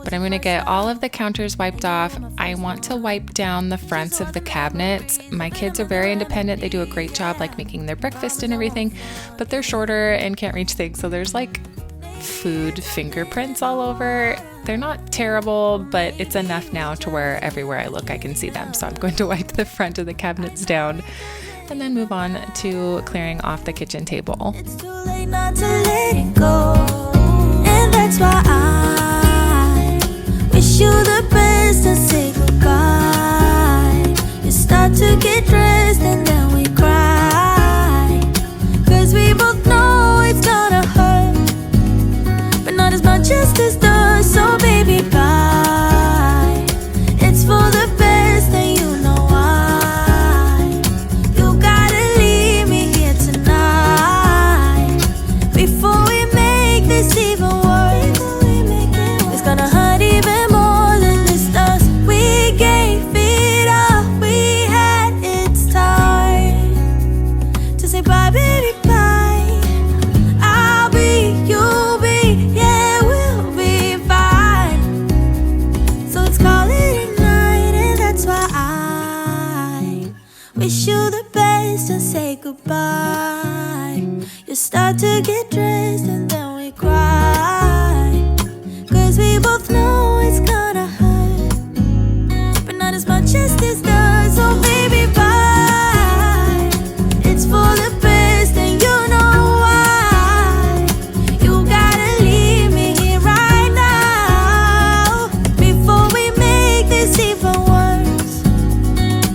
But I'm gonna get all of the counters wiped off. I want to wipe down the fronts of the cabinets. My kids are very independent. They do a great job like making their breakfast and everything, but they're shorter and can't reach things, so there's like food fingerprints all over. They're not terrible, but it's enough now to where everywhere I look I can see them. So I'm going to wipe the front of the cabinets down and then move on to clearing off the kitchen table. It's too late not to let it go. And that's why I wish you the best and say goodbye. You start to get dressed and then we cry, 'cause we both know it's gonna hurt, but not as much as this does. So baby, bye. It's for the best and you know why. You gotta leave me here tonight before we make this bye, baby, bye. I'll be, you'll be, yeah, we'll be fine. So let's call it a night, and that's why I wish you the best and say goodbye. You start to get dressed and then we cry, 'cause we both know it's gonna hurt, but not as much as this does. So baby, bye. It's for the best and you know why. You gotta leave me here right now before we make this even worse.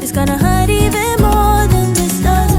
It's gonna hurt even more than this does.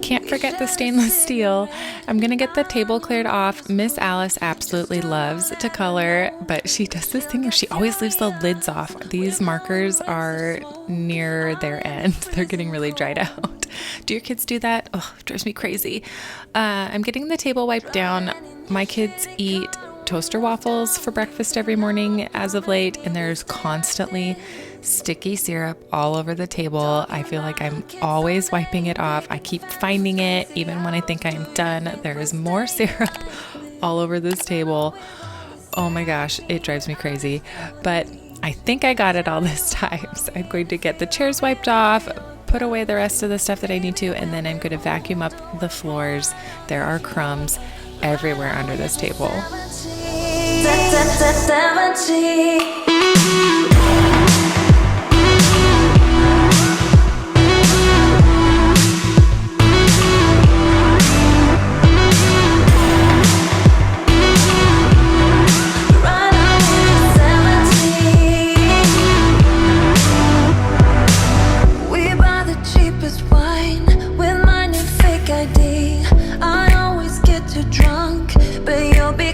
Can't forget the stainless steel. I'm gonna get the table cleared off. Miss Alice absolutely loves to color, but she does this thing where she always leaves the lids off. These markers are near their end. They're getting really dried out. Do your kids do that? Oh, it drives me crazy. I'm getting the table wiped down. My kids eat toaster waffles for breakfast every morning as of late, and there's constantly sticky syrup all over the table. I feel like I'm always wiping it off. I keep finding it. Even when I think I'm done, there is more syrup all over this table. Oh my gosh, it drives me crazy. But I think I got it all this time. So I'm going to get the chairs wiped off, put away the rest of the stuff that I need to, and then I'm going to vacuum up the floors. There are crumbs everywhere under this table. 70.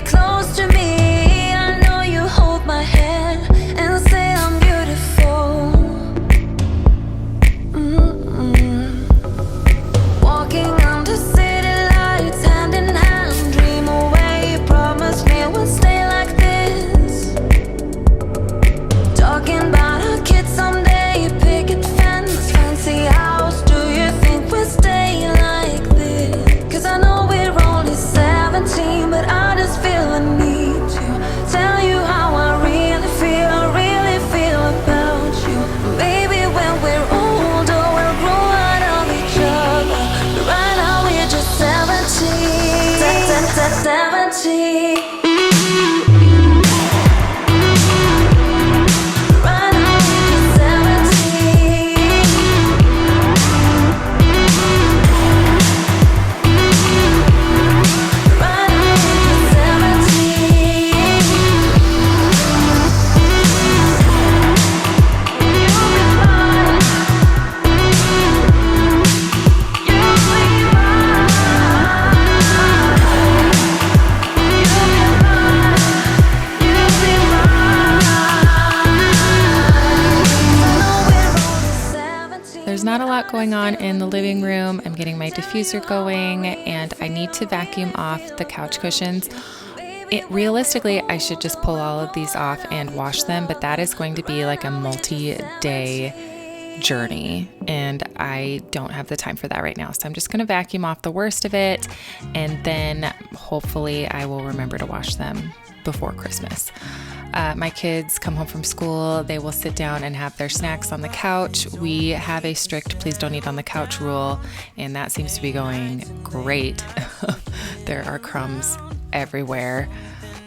Close to me, I know you hold my hand and say I'm beautiful. Walking under city lights, hand in hand, dream away. Promise me we'll stay like this. Talking about our kids someday, picket fence, fancy house. Do you think we'll stay like this? 'Cause I know we're only 17, but I just feel I need to tell you how I really feel about you. Maybe when we're older, we'll grow out of each other. But right now we're just 17. 70. Right now we're just 17. Right now we're just 17. You'll be mine. You'll be mine. You'll be mine. I know we're only 17. There's not a lot going on in the living room. I'm getting my diffuser going, and I need to vacuum off the couch cushions. Realistically, I should just pull all of these off and wash them, but that is going to be like a multi-day journey, and I don't have the time for that right now. So I'm just going to vacuum off the worst of it, and then hopefully I will remember to wash them before Christmas. My kids come home from school. They will sit down and have their snacks on the couch. We have a strict please don't eat on the couch rule, and that seems to be going great. There are crumbs everywhere.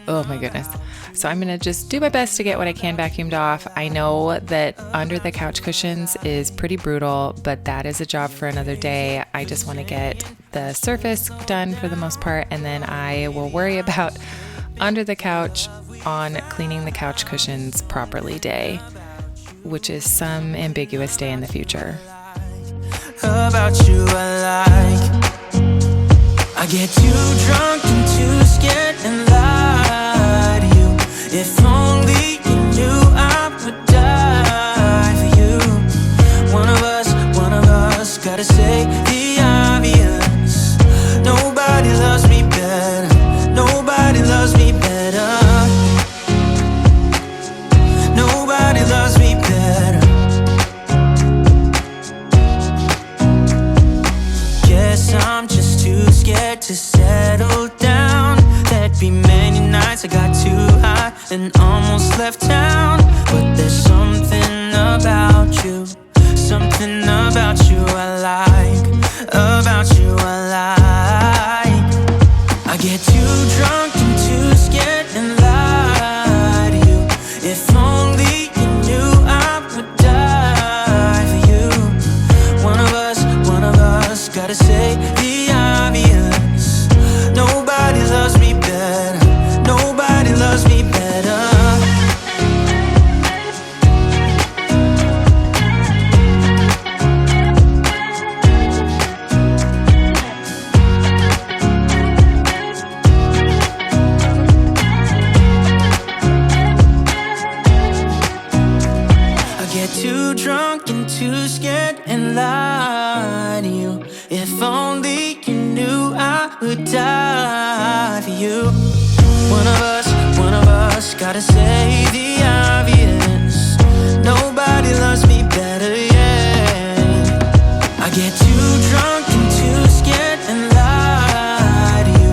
Oh my goodness. So I'm going to just do my best to get what I can vacuumed off. I know that under the couch cushions is pretty brutal, but that is a job for another day. I just want to get the surface done for the most part, and then I will worry about under the couch on cleaning the couch cushions properly day, which is some ambiguous day in the future. About you I like. I get too drunk and too scared and lie to you. If only you knew I would die for you. One of us gotta say the obvious. Nobody loves me better. Nobody loves me better. Nobody loves me better. Guess I'm just too scared to settle down. There'd be many nights I got too high and almost left town. But there's something about you, something about you I like, about you I like. I get too drunk and too scared and lie to you. If only you knew I would die for you. One of us gotta say the obvious. Nobody loves me better. Nobody loves me better. Too drunk and too scared and lie to you. If only you knew I would die for you. One of us gotta say the obvious. Nobody loves me better, yeah. I get too drunk and too scared and lie to you.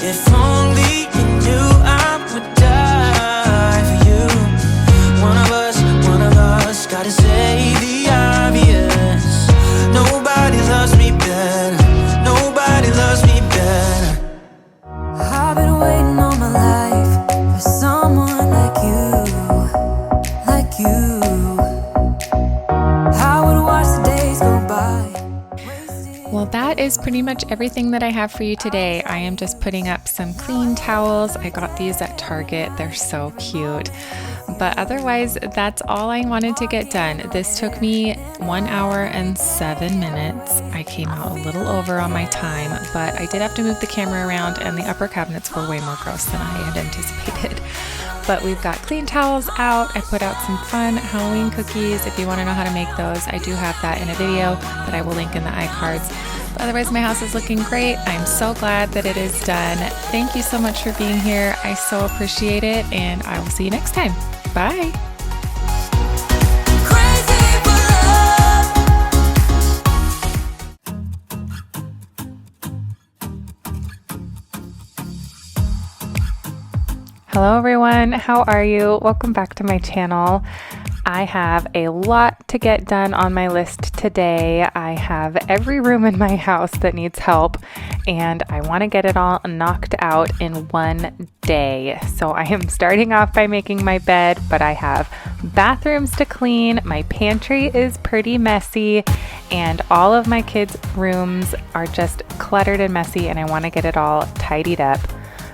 If only you knew I would die for you. One of us gotta say the obvious. Nobody loves me better. Nobody loves me better. I've been waiting all my life for someone like you, like you. I would watch the days go by. Well, that is pretty much everything that I have for you today. I am just putting up some clean towels. I got these at Target. They're so cute. But otherwise, that's all I wanted to get done. This took me 1 hour and 7 minutes. I came out a little over on my time, but I did have to move the camera around, and the upper cabinets were way more gross than I had anticipated. But we've got clean towels out. I put out some fun Halloween cookies. If you want to know how to make those, I do have that in a video that I will link in the iCards. But otherwise, my house is looking great. I'm so glad that it is done. Thank you so much for being here. I so appreciate it, and I will see you next time. Bye. Hello everyone, how are you? Welcome back to my channel. I have a lot to get done on my list today. I have every room in my house that needs help, and I want to get it all knocked out in one day. So I am starting off by making my bed, but I have bathrooms to clean. My pantry is pretty messy, and all of my kids' rooms are just cluttered and messy, and I want to get it all tidied up.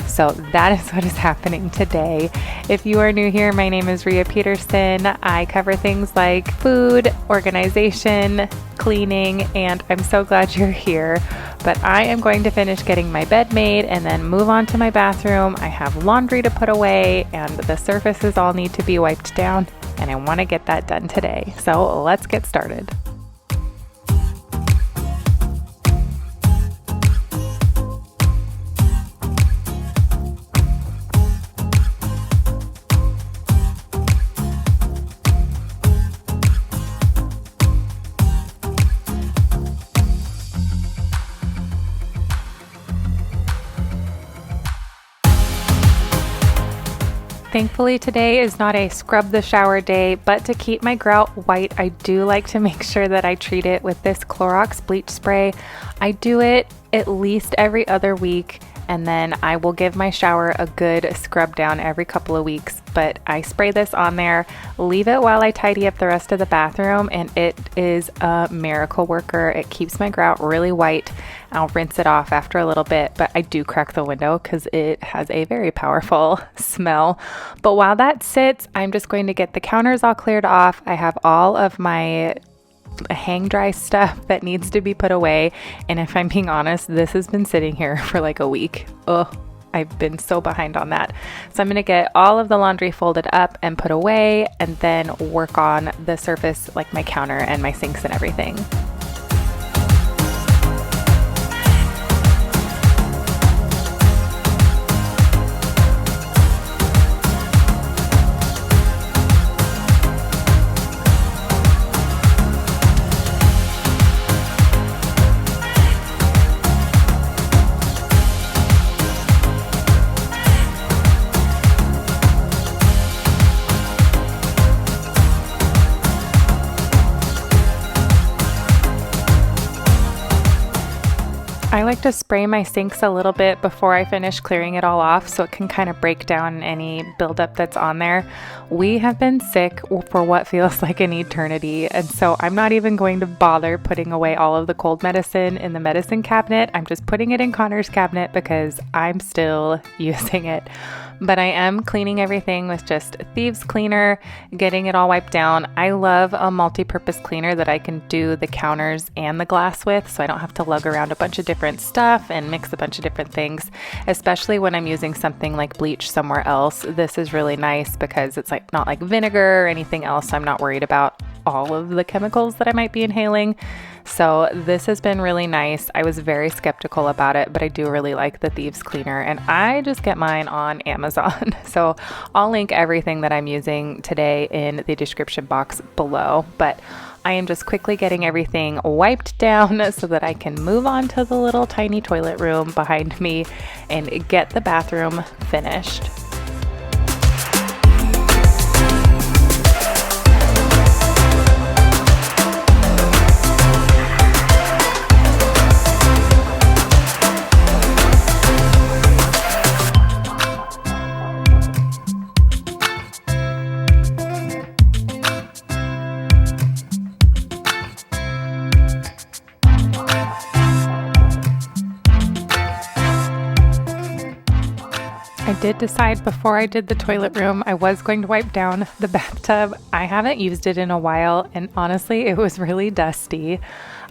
So that is what is happening today. If you are new here, my name is Rhea Peterson. I cover things like food, organization, cleaning, and I'm so glad you're here. But I am going to finish getting my bed made and then move on to my bathroom. I have laundry to put away, and the surfaces all need to be wiped down, and I want to get that done today. So let's get started. Thankfully, today is not a scrub the shower day, but to keep my grout white, I do like to make sure that I treat it with this Clorox bleach spray. I do it at least every other week, and then I will give my shower a good scrub down every couple of weeks. But I spray this on there, leave it while I tidy up the rest of the bathroom, and it is a miracle worker. It keeps my grout really white. I'll rinse it off after a little bit, but I do crack the window because it has a very powerful smell. But while that sits, I'm just going to get the counters all cleared off. I have all of my hang dry stuff that needs to be put away, and if I'm being honest, this has been sitting here for like a week. Ugh. I've been so behind on that. So I'm going to get all of the laundry folded up and put away, and then work on the surface, like my counter and my sinks and everything. I like to spray my sinks a little bit before I finish clearing it all off so it can kind of break down any buildup that's on there. We have been sick for what feels like an eternity, and so I'm not even going to bother putting away all of the cold medicine in the medicine cabinet. I'm just putting it in Connor's cabinet because I'm still using it. But I am cleaning everything with just thieves cleaner, getting it all wiped down. I love a multi-purpose cleaner that I can do the counters and the glass with, so I don't have to lug around a bunch of different stuff and mix a bunch of different things, especially when I'm using something like bleach somewhere else. This is really nice because it's like not like vinegar or anything else. I'm not worried about all of the chemicals that I might be inhaling. So this has been really nice. I was very skeptical about it, but I do really like the Thieves Cleaner, and I just get mine on Amazon. So I'll link everything that I'm using today in the description box below, but I am just quickly getting everything wiped down so that I can move on to the little tiny toilet room behind me and get the bathroom finished. I did decide before I did the toilet room, I was going to wipe down the bathtub. I haven't used it in a while, and honestly, it was really dusty.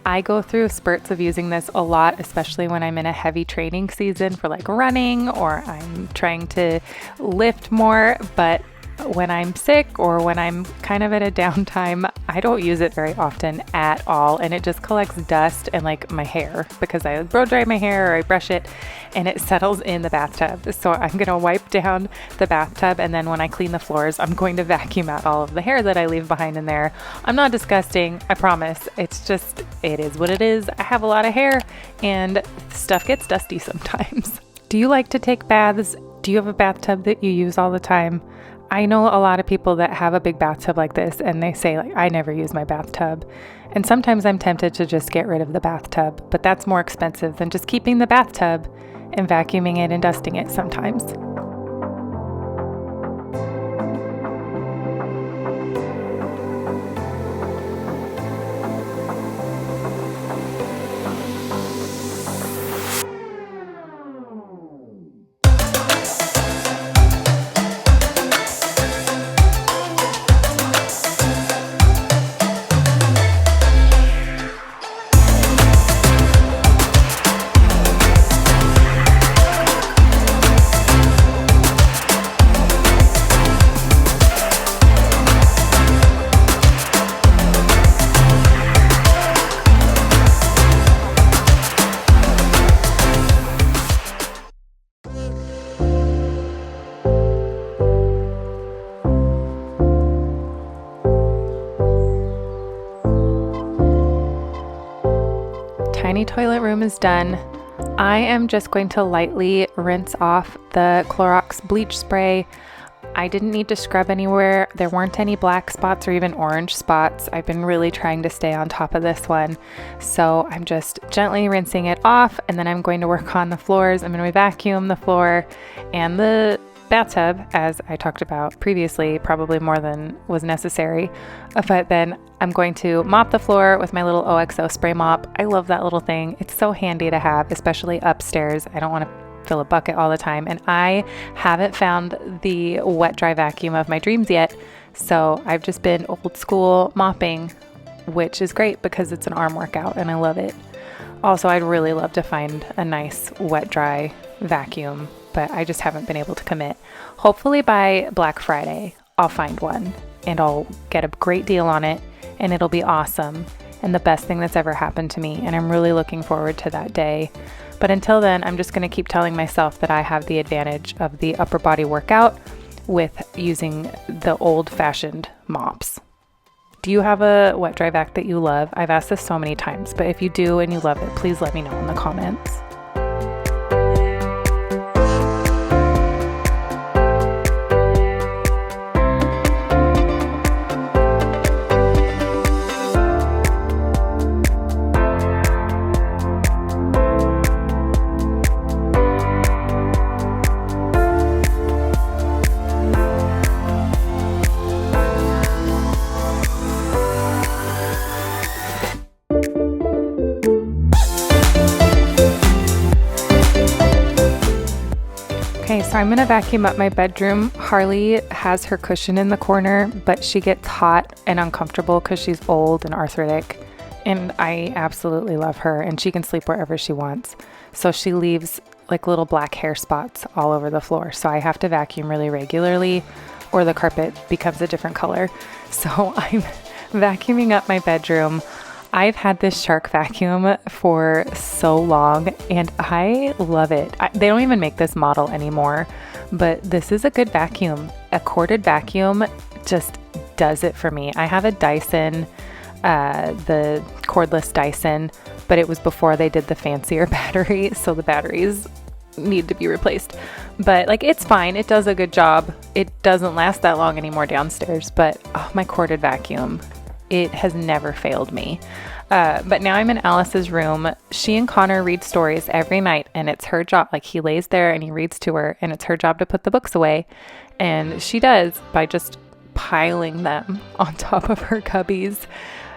I go through spurts of using this a lot, especially when I'm in a heavy training season for like running or I'm trying to lift more, but when I'm sick or when I'm kind of at a downtime, I don't use it very often at all, and it just collects dust and like my hair because I blow dry my hair or I brush it and it settles in the bathtub. So I'm going to wipe down the bathtub, and then when I clean the floors, I'm going to vacuum out all of the hair that I leave behind in there. I'm not disgusting, I promise. It's just, it is what it is. I have a lot of hair and stuff gets dusty sometimes. Do you like to take baths? Do you have a bathtub that you use all the time? I know a lot of people that have a big bathtub like this, and they say, like, I never use my bathtub. And sometimes I'm tempted to just get rid of the bathtub, but that's more expensive than just keeping the bathtub and vacuuming it and dusting it sometimes. Tiny toilet room is done. I am just going to lightly rinse off the Clorox bleach spray. I didn't need to scrub anywhere. There weren't any black spots or even orange spots. I've been really trying to stay on top of this one. So I'm just gently rinsing it off, and then I'm going to work on the floors. I'm going to vacuum the floor and the bathtub, as I talked about previously, probably more than was necessary. But then I'm going to mop the floor with my little OXO spray mop. I love that little thing. It's so handy to have, especially upstairs. I don't want to fill a bucket all the time, and I haven't found the wet dry vacuum of my dreams yet, so I've just been old school mopping, which is great because it's an arm workout and I love it. Also, I'd really love to find a nice wet dry vacuum but I just haven't been able to commit. Hopefully by Black Friday, I'll find one and I'll get a great deal on it and it'll be awesome and the best thing that's ever happened to me. And I'm really looking forward to that day. But until then, I'm just going to keep telling myself that I have the advantage of the upper body workout with using the old-fashioned mops. Do you have a wet dry vac that you love? I've asked this so many times, but if you do and you love it, please let me know in the comments. Okay, so I'm gonna vacuum up my bedroom. Harley has her cushion in the corner, but she gets hot and uncomfortable because she's old and arthritic. And I absolutely love her and she can sleep wherever she wants. So she leaves like little black hair spots all over the floor. So I have to vacuum really regularly or the carpet becomes a different color. So I'm vacuuming up my bedroom. I've had this shark vacuum for so long and I love it. They don't even make this model anymore, but this is a good vacuum. A corded vacuum just does it for me. I have a Dyson, the cordless Dyson, but it was before they did the fancier battery, so the batteries need to be replaced. But like, it's fine. It does a good job. It doesn't last that long anymore downstairs, but my corded vacuum, it has never failed me. But now I'm in Alice's room. She and Connor read stories every night and it's her job. Like he lays there and he reads to her and it's her job to put the books away. And she does by just piling them on top of her cubbies.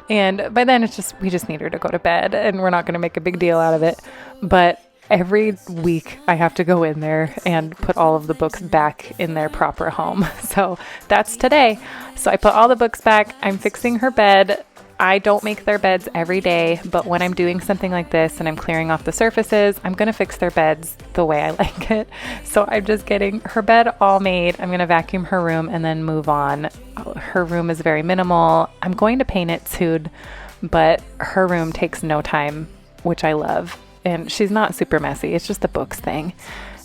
And by then we just need her to go to bed and we're not going to make a big deal out of it. But every week I have to go in there and put all of the books back in their proper home. So that's today. So I put all the books back. I'm fixing her bed. I don't make their beds every day, but when I'm doing something like this and I'm clearing off the surfaces, I'm going to fix their beds the way I like it. So I'm just getting her bed all made. I'm going to vacuum her room and then move on. Her room is very minimal. I'm going to paint it soon, but her room takes no time, which I love. And she's not super messy. It's just the books thing.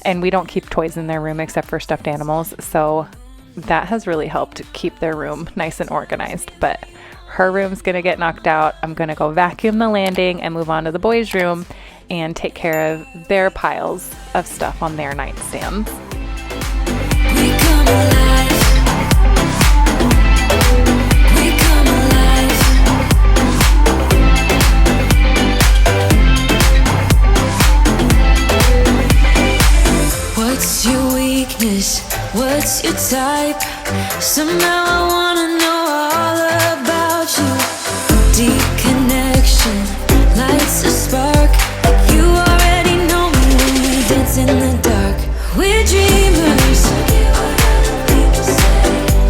And we don't keep toys in their room except for stuffed animals. So that has really helped keep their room nice and organized. But her room's going to get knocked out. I'm going to go vacuum the landing and move on to the boys' room and take care of their piles of stuff on their nightstands. We come alive. We come alive. What's your weakness? What's your type? Somehow I wanna know all about you. Deep connection lights a spark. You already know me when we dance in the dark. We're dreamers.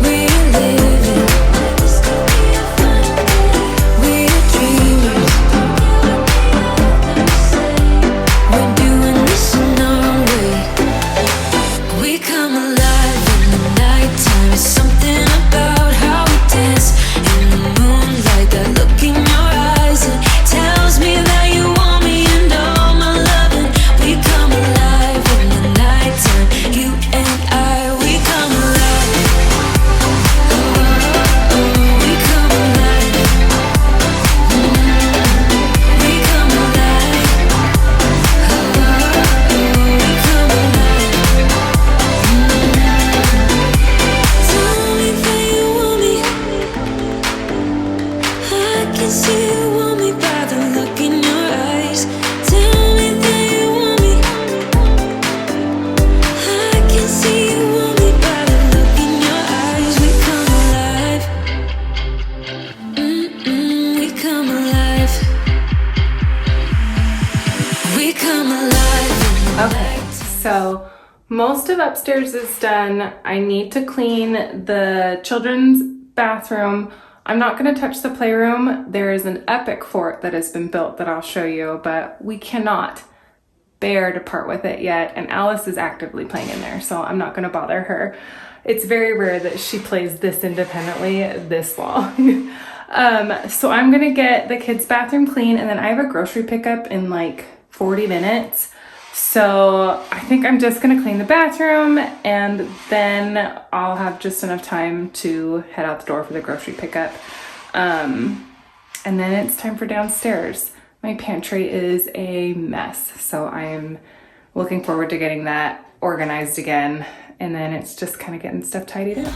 We're living. We're dreamers. We're doing this in our way. We come alive in the nighttime. It's something about how we dance in the moonlight. That look in your eyes, it tells me that you want me and all my loving. We come alive in the nighttime. You and I, we come alive. Oh, oh, oh, we come alive. We come alive. Oh, oh, oh, we come alive. Tell me that you want me. I can see you want me by the look in your eyes. Tell me that you want me. I can see you want me by the look in your eyes. We come alive. We come alive. We come alive. Okay, so most of upstairs is done. I need to clean the children's bathroom. I'm not going to touch the playroom. There is an epic fort that has been built that I'll show you, but we cannot bear to part with it yet, and Alice is actively playing in there, so I'm not going to bother her. It's very rare that she plays this independently this long. So I'm going to get the kids' bathroom clean, and then I have a grocery pickup in like 40 minutes. So I think I'm just going to clean the bathroom, and then I'll have just enough time to head out the door for the grocery pickup. And then it's time for downstairs. My pantry is a mess, so I'm looking forward to getting that organized again. And then it's just kind of getting stuff tidied up.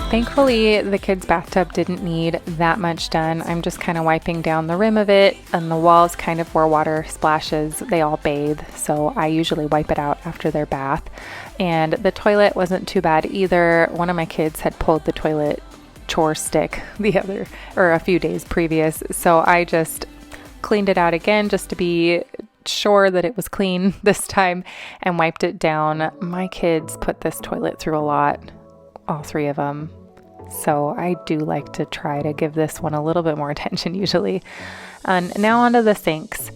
Thankfully, the kids' bathtub didn't need that much done. I'm just kind of wiping down the rim of it, and the walls kind of where water splashes, they all bathe. So I usually wipe it out after their bath. And the toilet wasn't too bad either. One of my kids had pulled the toilet chore stick a few days previous. So I just cleaned it out again just to be sure that it was clean this time and wiped it down. My kids put this toilet through a lot, all three of them. So I do like to try to give this one a little bit more attention usually. And now onto the sinks.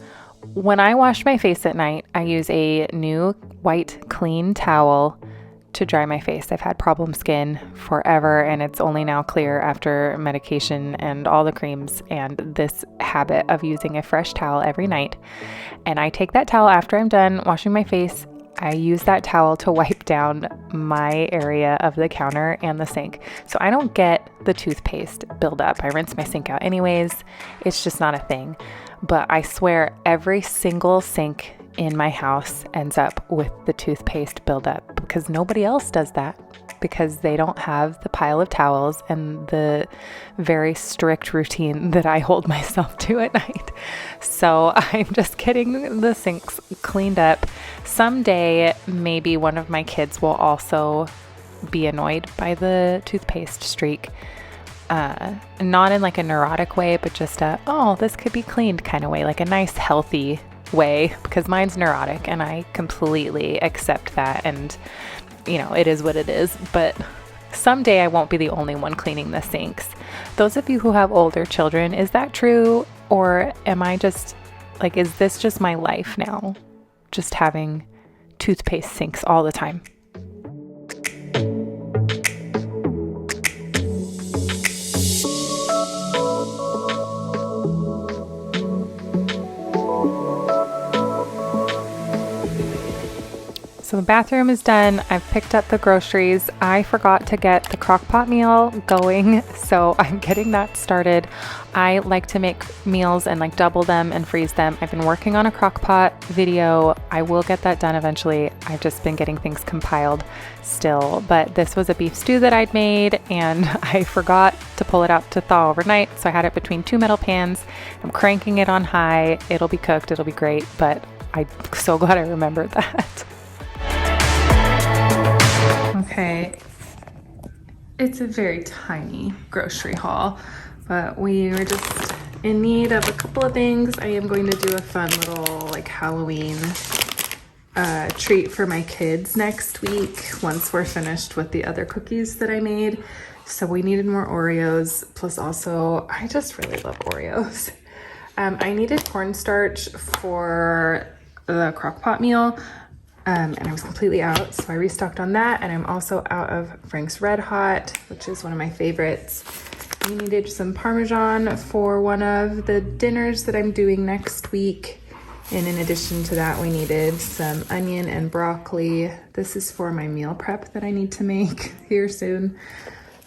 When I wash my face at night, I use a new white clean towel to dry my face. I've had problem skin forever, and it's only now clear after medication and all the creams and this habit of using a fresh towel every night. And I take that towel after I'm done washing my face. I use that towel to wipe down my area of the counter and the sink, so I don't get the toothpaste buildup. I rinse my sink out anyways. It's just not a thing. But I swear every single sink in my house ends up with the toothpaste buildup, because nobody else does that, because they don't have the pile of towels and the very strict routine that I hold myself to at night. So I'm just getting the sinks cleaned up. Someday, maybe one of my kids will also be annoyed by the toothpaste streak. Not in like a neurotic way, but just this could be cleaned kind of way, like a nice healthy way, because mine's neurotic and I completely accept that, and it is what it is. But someday I won't be the only one cleaning the sinks. Those of you who have older children, is that true? Or am I just like, is this just my life now? Just having toothpaste sinks all the time? So the bathroom is done. I've picked up the groceries. I forgot to get the crock pot meal going, so I'm getting that started. I like to make meals and like double them and freeze them. I've been working on a crock pot video. I will get that done eventually. I've just been getting things compiled still, but this was a beef stew that I'd made, and I forgot to pull it out to thaw overnight, so I had it between two metal pans. I'm cranking it on high. It'll be cooked. It'll be great, but I'm so glad I remembered that. Okay, it's a very tiny grocery haul, but we were just in need of a couple of things. I am going to do a fun little like Halloween treat for my kids next week once we're finished with the other cookies that I made. So we needed more Oreos, plus also I just really love Oreos. I needed cornstarch for the crock pot meal. And I was completely out, so I restocked on that. And I'm also out of Frank's Red Hot, which is one of my favorites. We needed some Parmesan for one of the dinners that I'm doing next week. And in addition to that, we needed some onion and broccoli. This is for my meal prep that I need to make here soon.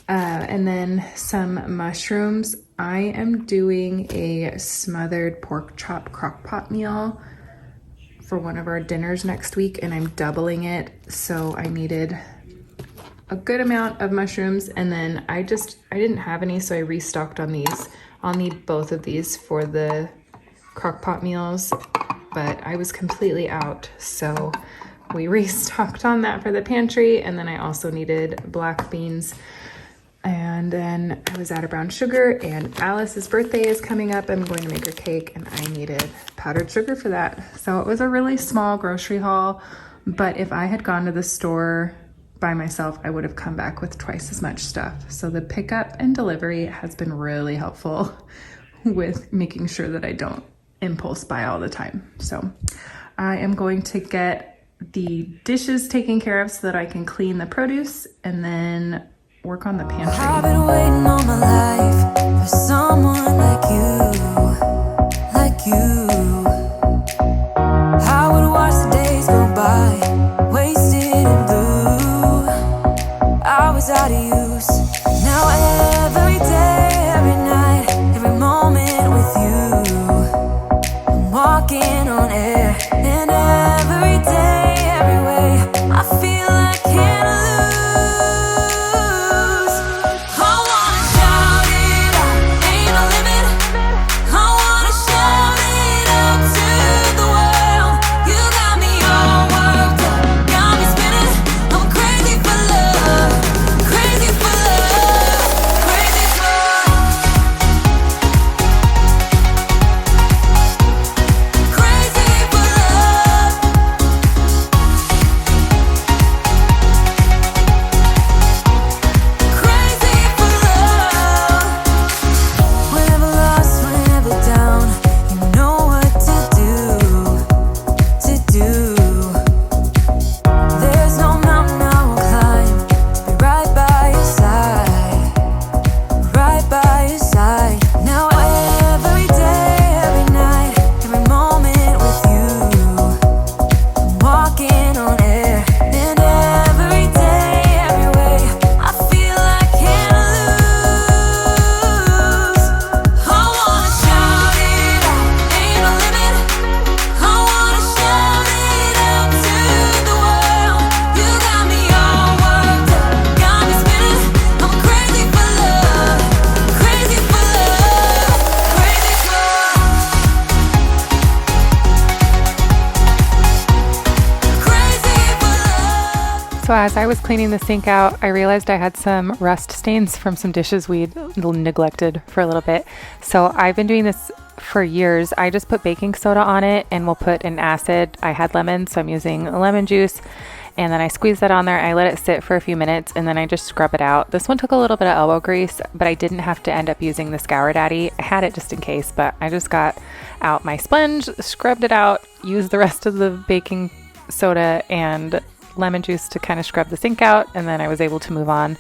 And then some mushrooms. I am doing a smothered pork chop crock pot meal for one of our dinners next week, and I'm doubling it, so I needed a good amount of mushrooms. And then I didn't have any, so I restocked on these. I'll need both of these for the crock pot meals, but I was completely out, so we restocked on that for the pantry. And then I also needed black beans, and then I was out of brown sugar, and Alice's birthday is coming up. I'm going to make her cake, and I needed powdered sugar for that. So it was a really small grocery haul, but if I had gone to the store by myself, I would have come back with twice as much stuff. So the pickup and delivery has been really helpful with making sure that I don't impulse buy all the time. So I am going to get the dishes taken care of so that I can clean the produce and then work on the pantry. I've been waiting all my life for someone like you. I would watch the days go by, wasted and blue. I was out of use. Now every day, every night, every moment with you, I'm walking on air. And every day, every way, I feel I can't lose. I wanna shout it out, ain't no limit. I wanna shout it out to the world. You got me all worked up, got me spinning. I'm crazy for love, crazy for love, crazy for crazy for love. Crazy for love. Whenever lost, whenever down, you know what to do, to do. There's no mountain I won't climb to be right by your side, right by your side. Now every day, every night, every moment with you, I'm walking on air. And every day, every way, I feel I can't lose. I wanna shout it out, ain't no limit. I wanna shout it out to the world. You got me all worked up, got me spinning. I'm crazy for love, crazy for love, crazy for crazy for love. So as I was cleaning the sink out, I realized I had some rust stains from some dishes we'd neglected for a little bit. So I've been doing this for years. I just put baking soda on it and we'll put an acid. I had lemon, so I'm using lemon juice. And then I squeeze that on there. I let it sit for a few minutes and then I just scrub it out. This one took a little bit of elbow grease, but I didn't have to end up using the Scour Daddy. I had it just in case, but I just got out my sponge, scrubbed it out, used the rest of the baking soda and lemon juice to kind of scrub the sink out, and then I was able to move on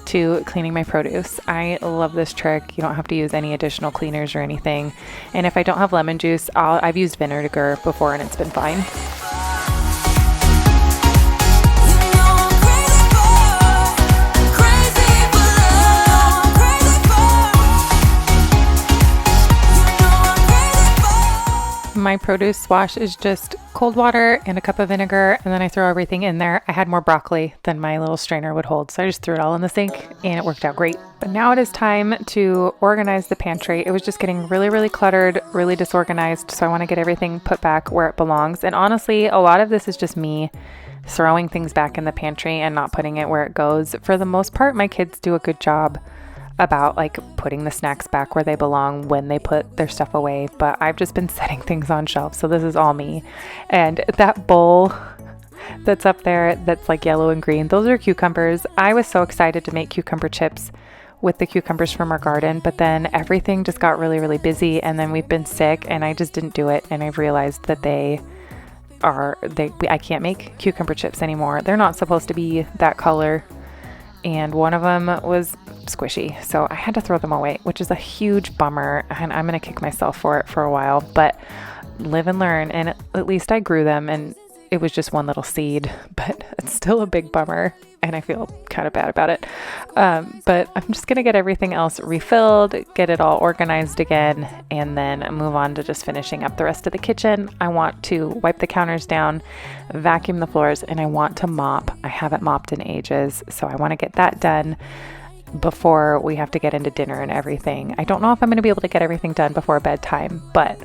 to cleaning my produce. I love this trick. You don't have to use any additional cleaners or anything. And if I don't have lemon juice, I've used vinegar before and it's been fine. You know I'm crazy for love, crazy for. You know I'm crazy for. My produce wash is just cold water and a cup of vinegar, and then I throw everything in there. I had more broccoli than my little strainer would hold, so I just threw it all in the sink and it worked out great. But now it is time to organize the pantry. It was just getting really, really cluttered, really disorganized, so I want to get everything put back where it belongs. And honestly, a lot of this is just me throwing things back in the pantry and not putting it where it goes. For the most part, my kids do a good job about like putting the snacks back where they belong when they put their stuff away, but I've just been setting things on shelves, so this is all me. And that bowl that's up there that's like yellow and green, those are cucumbers. I was so excited to make cucumber chips with the cucumbers from our garden, but then everything just got really, really busy, and then we've been sick and I just didn't do it, and I've realized that I can't make cucumber chips anymore. They're not supposed to be that color, and one of them was squishy, so I had to throw them away, which is a huge bummer, and I'm gonna kick myself for it for a while, but live and learn. And at least I grew them, and it was just one little seed, but it's still a big bummer and I feel kind of bad about it. But I'm just gonna get everything else refilled, get it all organized again, and then move on to just finishing up the rest of the kitchen. I want to wipe the counters down, vacuum the floors, and I want to mop. I haven't mopped in ages, so I want to get that done before we have to get into dinner and everything. I don't know if I'm going to be able to get everything done before bedtime, but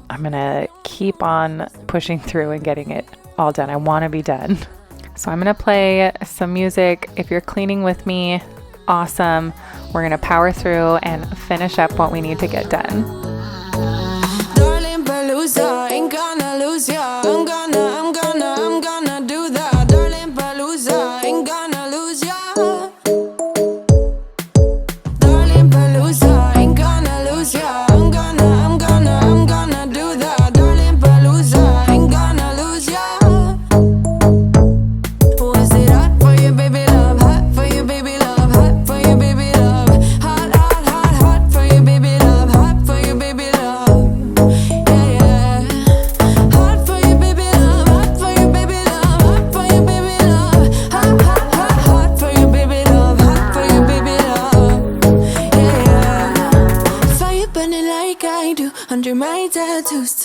I'm going to keep on pushing through and getting it all done. I want to be done. So I'm going to play some music. If you're cleaning with me, awesome. We're going to power through and finish up what we need to get done. Darling Palooza, ain't gonna lose ya. I'm gonna do that. Darling Palooza, ain't gonna lose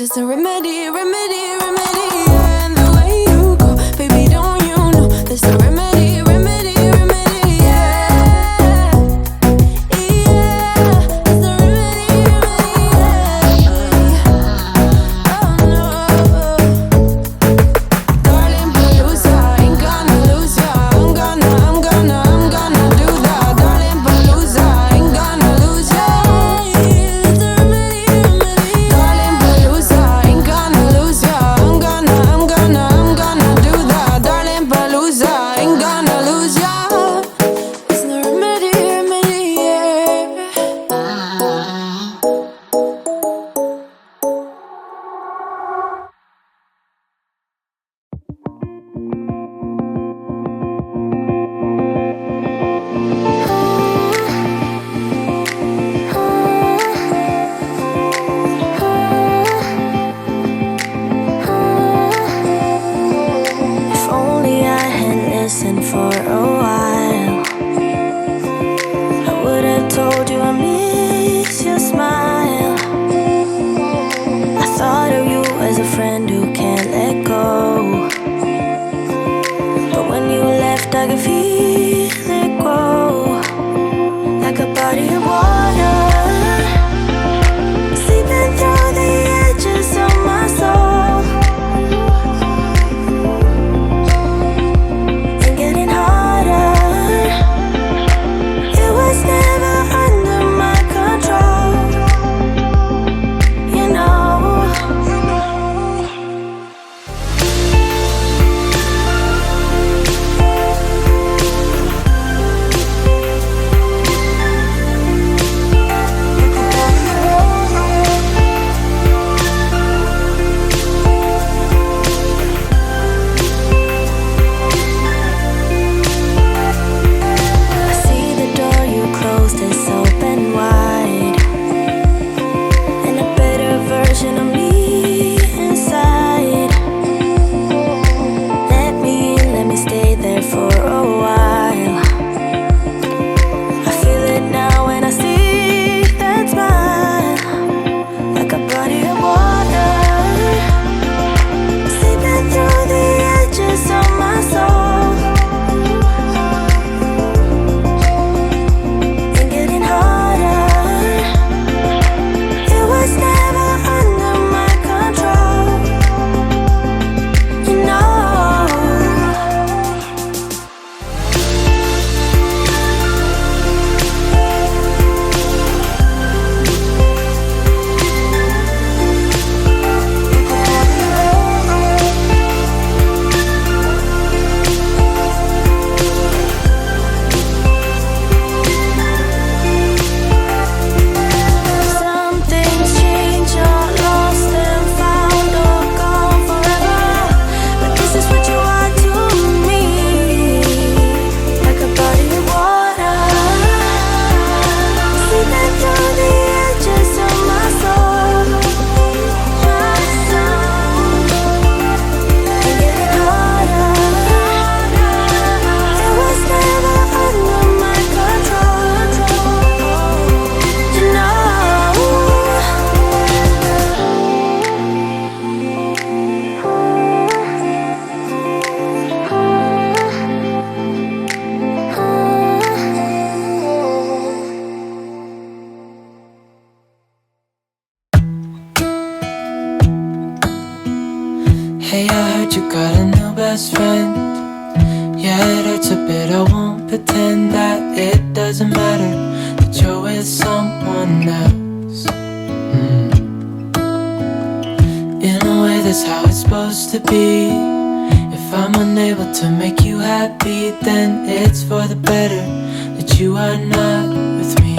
just a remedy, remedy, remedy. Yeah, and the way you go, baby, don't you know there's a remedy, remedy, remedy. Yeah, yeah, there's a remedy, remedy. Yeah. Oh no, darling, Palooza, ain't gonna lose ya. I'm gonna do that, darling, Palooza, ain't gonna lose ya. There's a remedy, remedy. Darling, Palooza, ain't gonna lose ya. I'm gonna do that, darling, Palooza, ain't gonna lose ya. There's no remedy, remedy, yeah. If only I had listened for a while, I would have told you I miss your smile. I thought of you as a friend who can't let go, but when you left I could feel it grow, like a body of water, seeping through the edges of my soul, and getting harder. It was never under my control, you know. I see the door you closed is open wide, and a better version of me inside. Let me stay there for a while. I feel it now when I see that smile, like a body of water, seeping through the edges of my soul, and getting harder. It was never under my control, you know. Some things change, are lost and found, or gone forever. But this is what you are to me, like a body of water, seeping through the edges of my soul, and getting harder. It was never under my control, you know. Hey, I heard you got a new best friend. Yeah, it hurts a bit, I won't pretend that it doesn't matter that you're with someone else. In a way, that's how it's supposed to be. If I'm unable to make you happy, then it's for the better that you are not with me.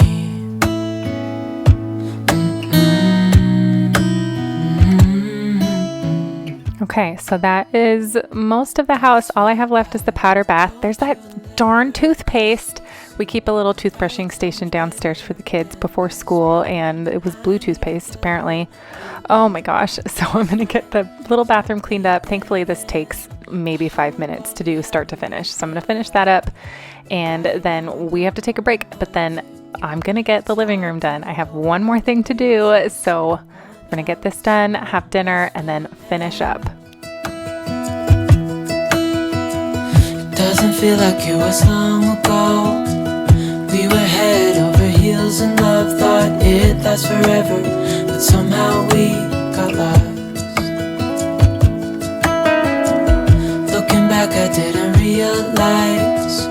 Okay, so that is most of the house. All I have left is the powder bath. There's that darn toothpaste. We keep a little toothbrushing station downstairs for the kids before school, and it was blue toothpaste apparently. Oh my gosh. So I'm going to get the little bathroom cleaned up. Thankfully, this takes maybe 5 minutes to do start to finish. So I'm going to finish that up, and then we have to take a break. But then I'm going to get the living room done. I have one more thing to do. So We're gonna get this done, have dinner, and then finish up. It doesn't feel like it was long ago. We were head over heels in love, thought it'd last forever, but somehow we got lost. Looking back, I didn't realize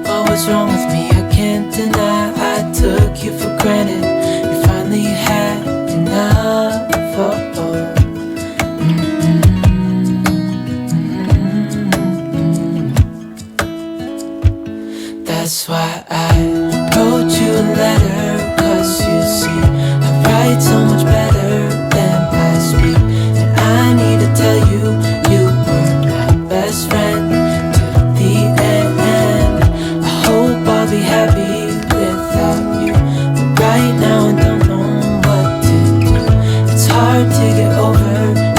what was wrong with me. I can't deny I took you for granted. You finally had enough. That's why I wrote you a letter, 'cause you see, I write so much better than I speak. And I need to tell you, you were my best friend to the end. I hope I'll be happy without you, but right now I don't know what to do. It's hard to get over,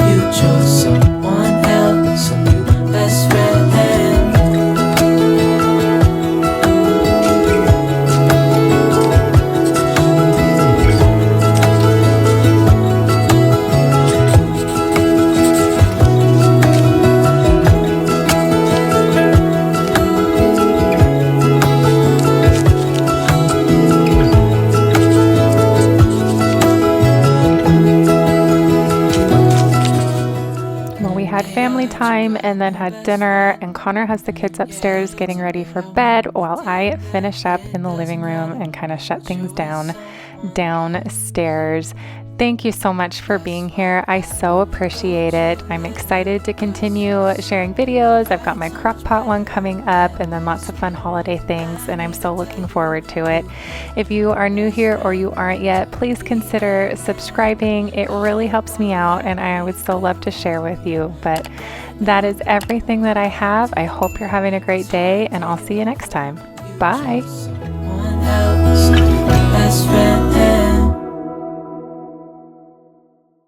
you chose someone else, a new best friend. Family time and then had dinner, and Connor has the kids upstairs getting ready for bed while I finish up in the living room and kind of shut things down downstairs. Thank you so much for being here. I so appreciate it. I'm excited to continue sharing videos. I've got my crock pot one coming up and then lots of fun holiday things, and I'm so looking forward to it. If you are new here or you aren't yet, please consider subscribing. It really helps me out and I would so love to share with you. But that is everything that I have. I hope you're having a great day and I'll see you next time. Bye.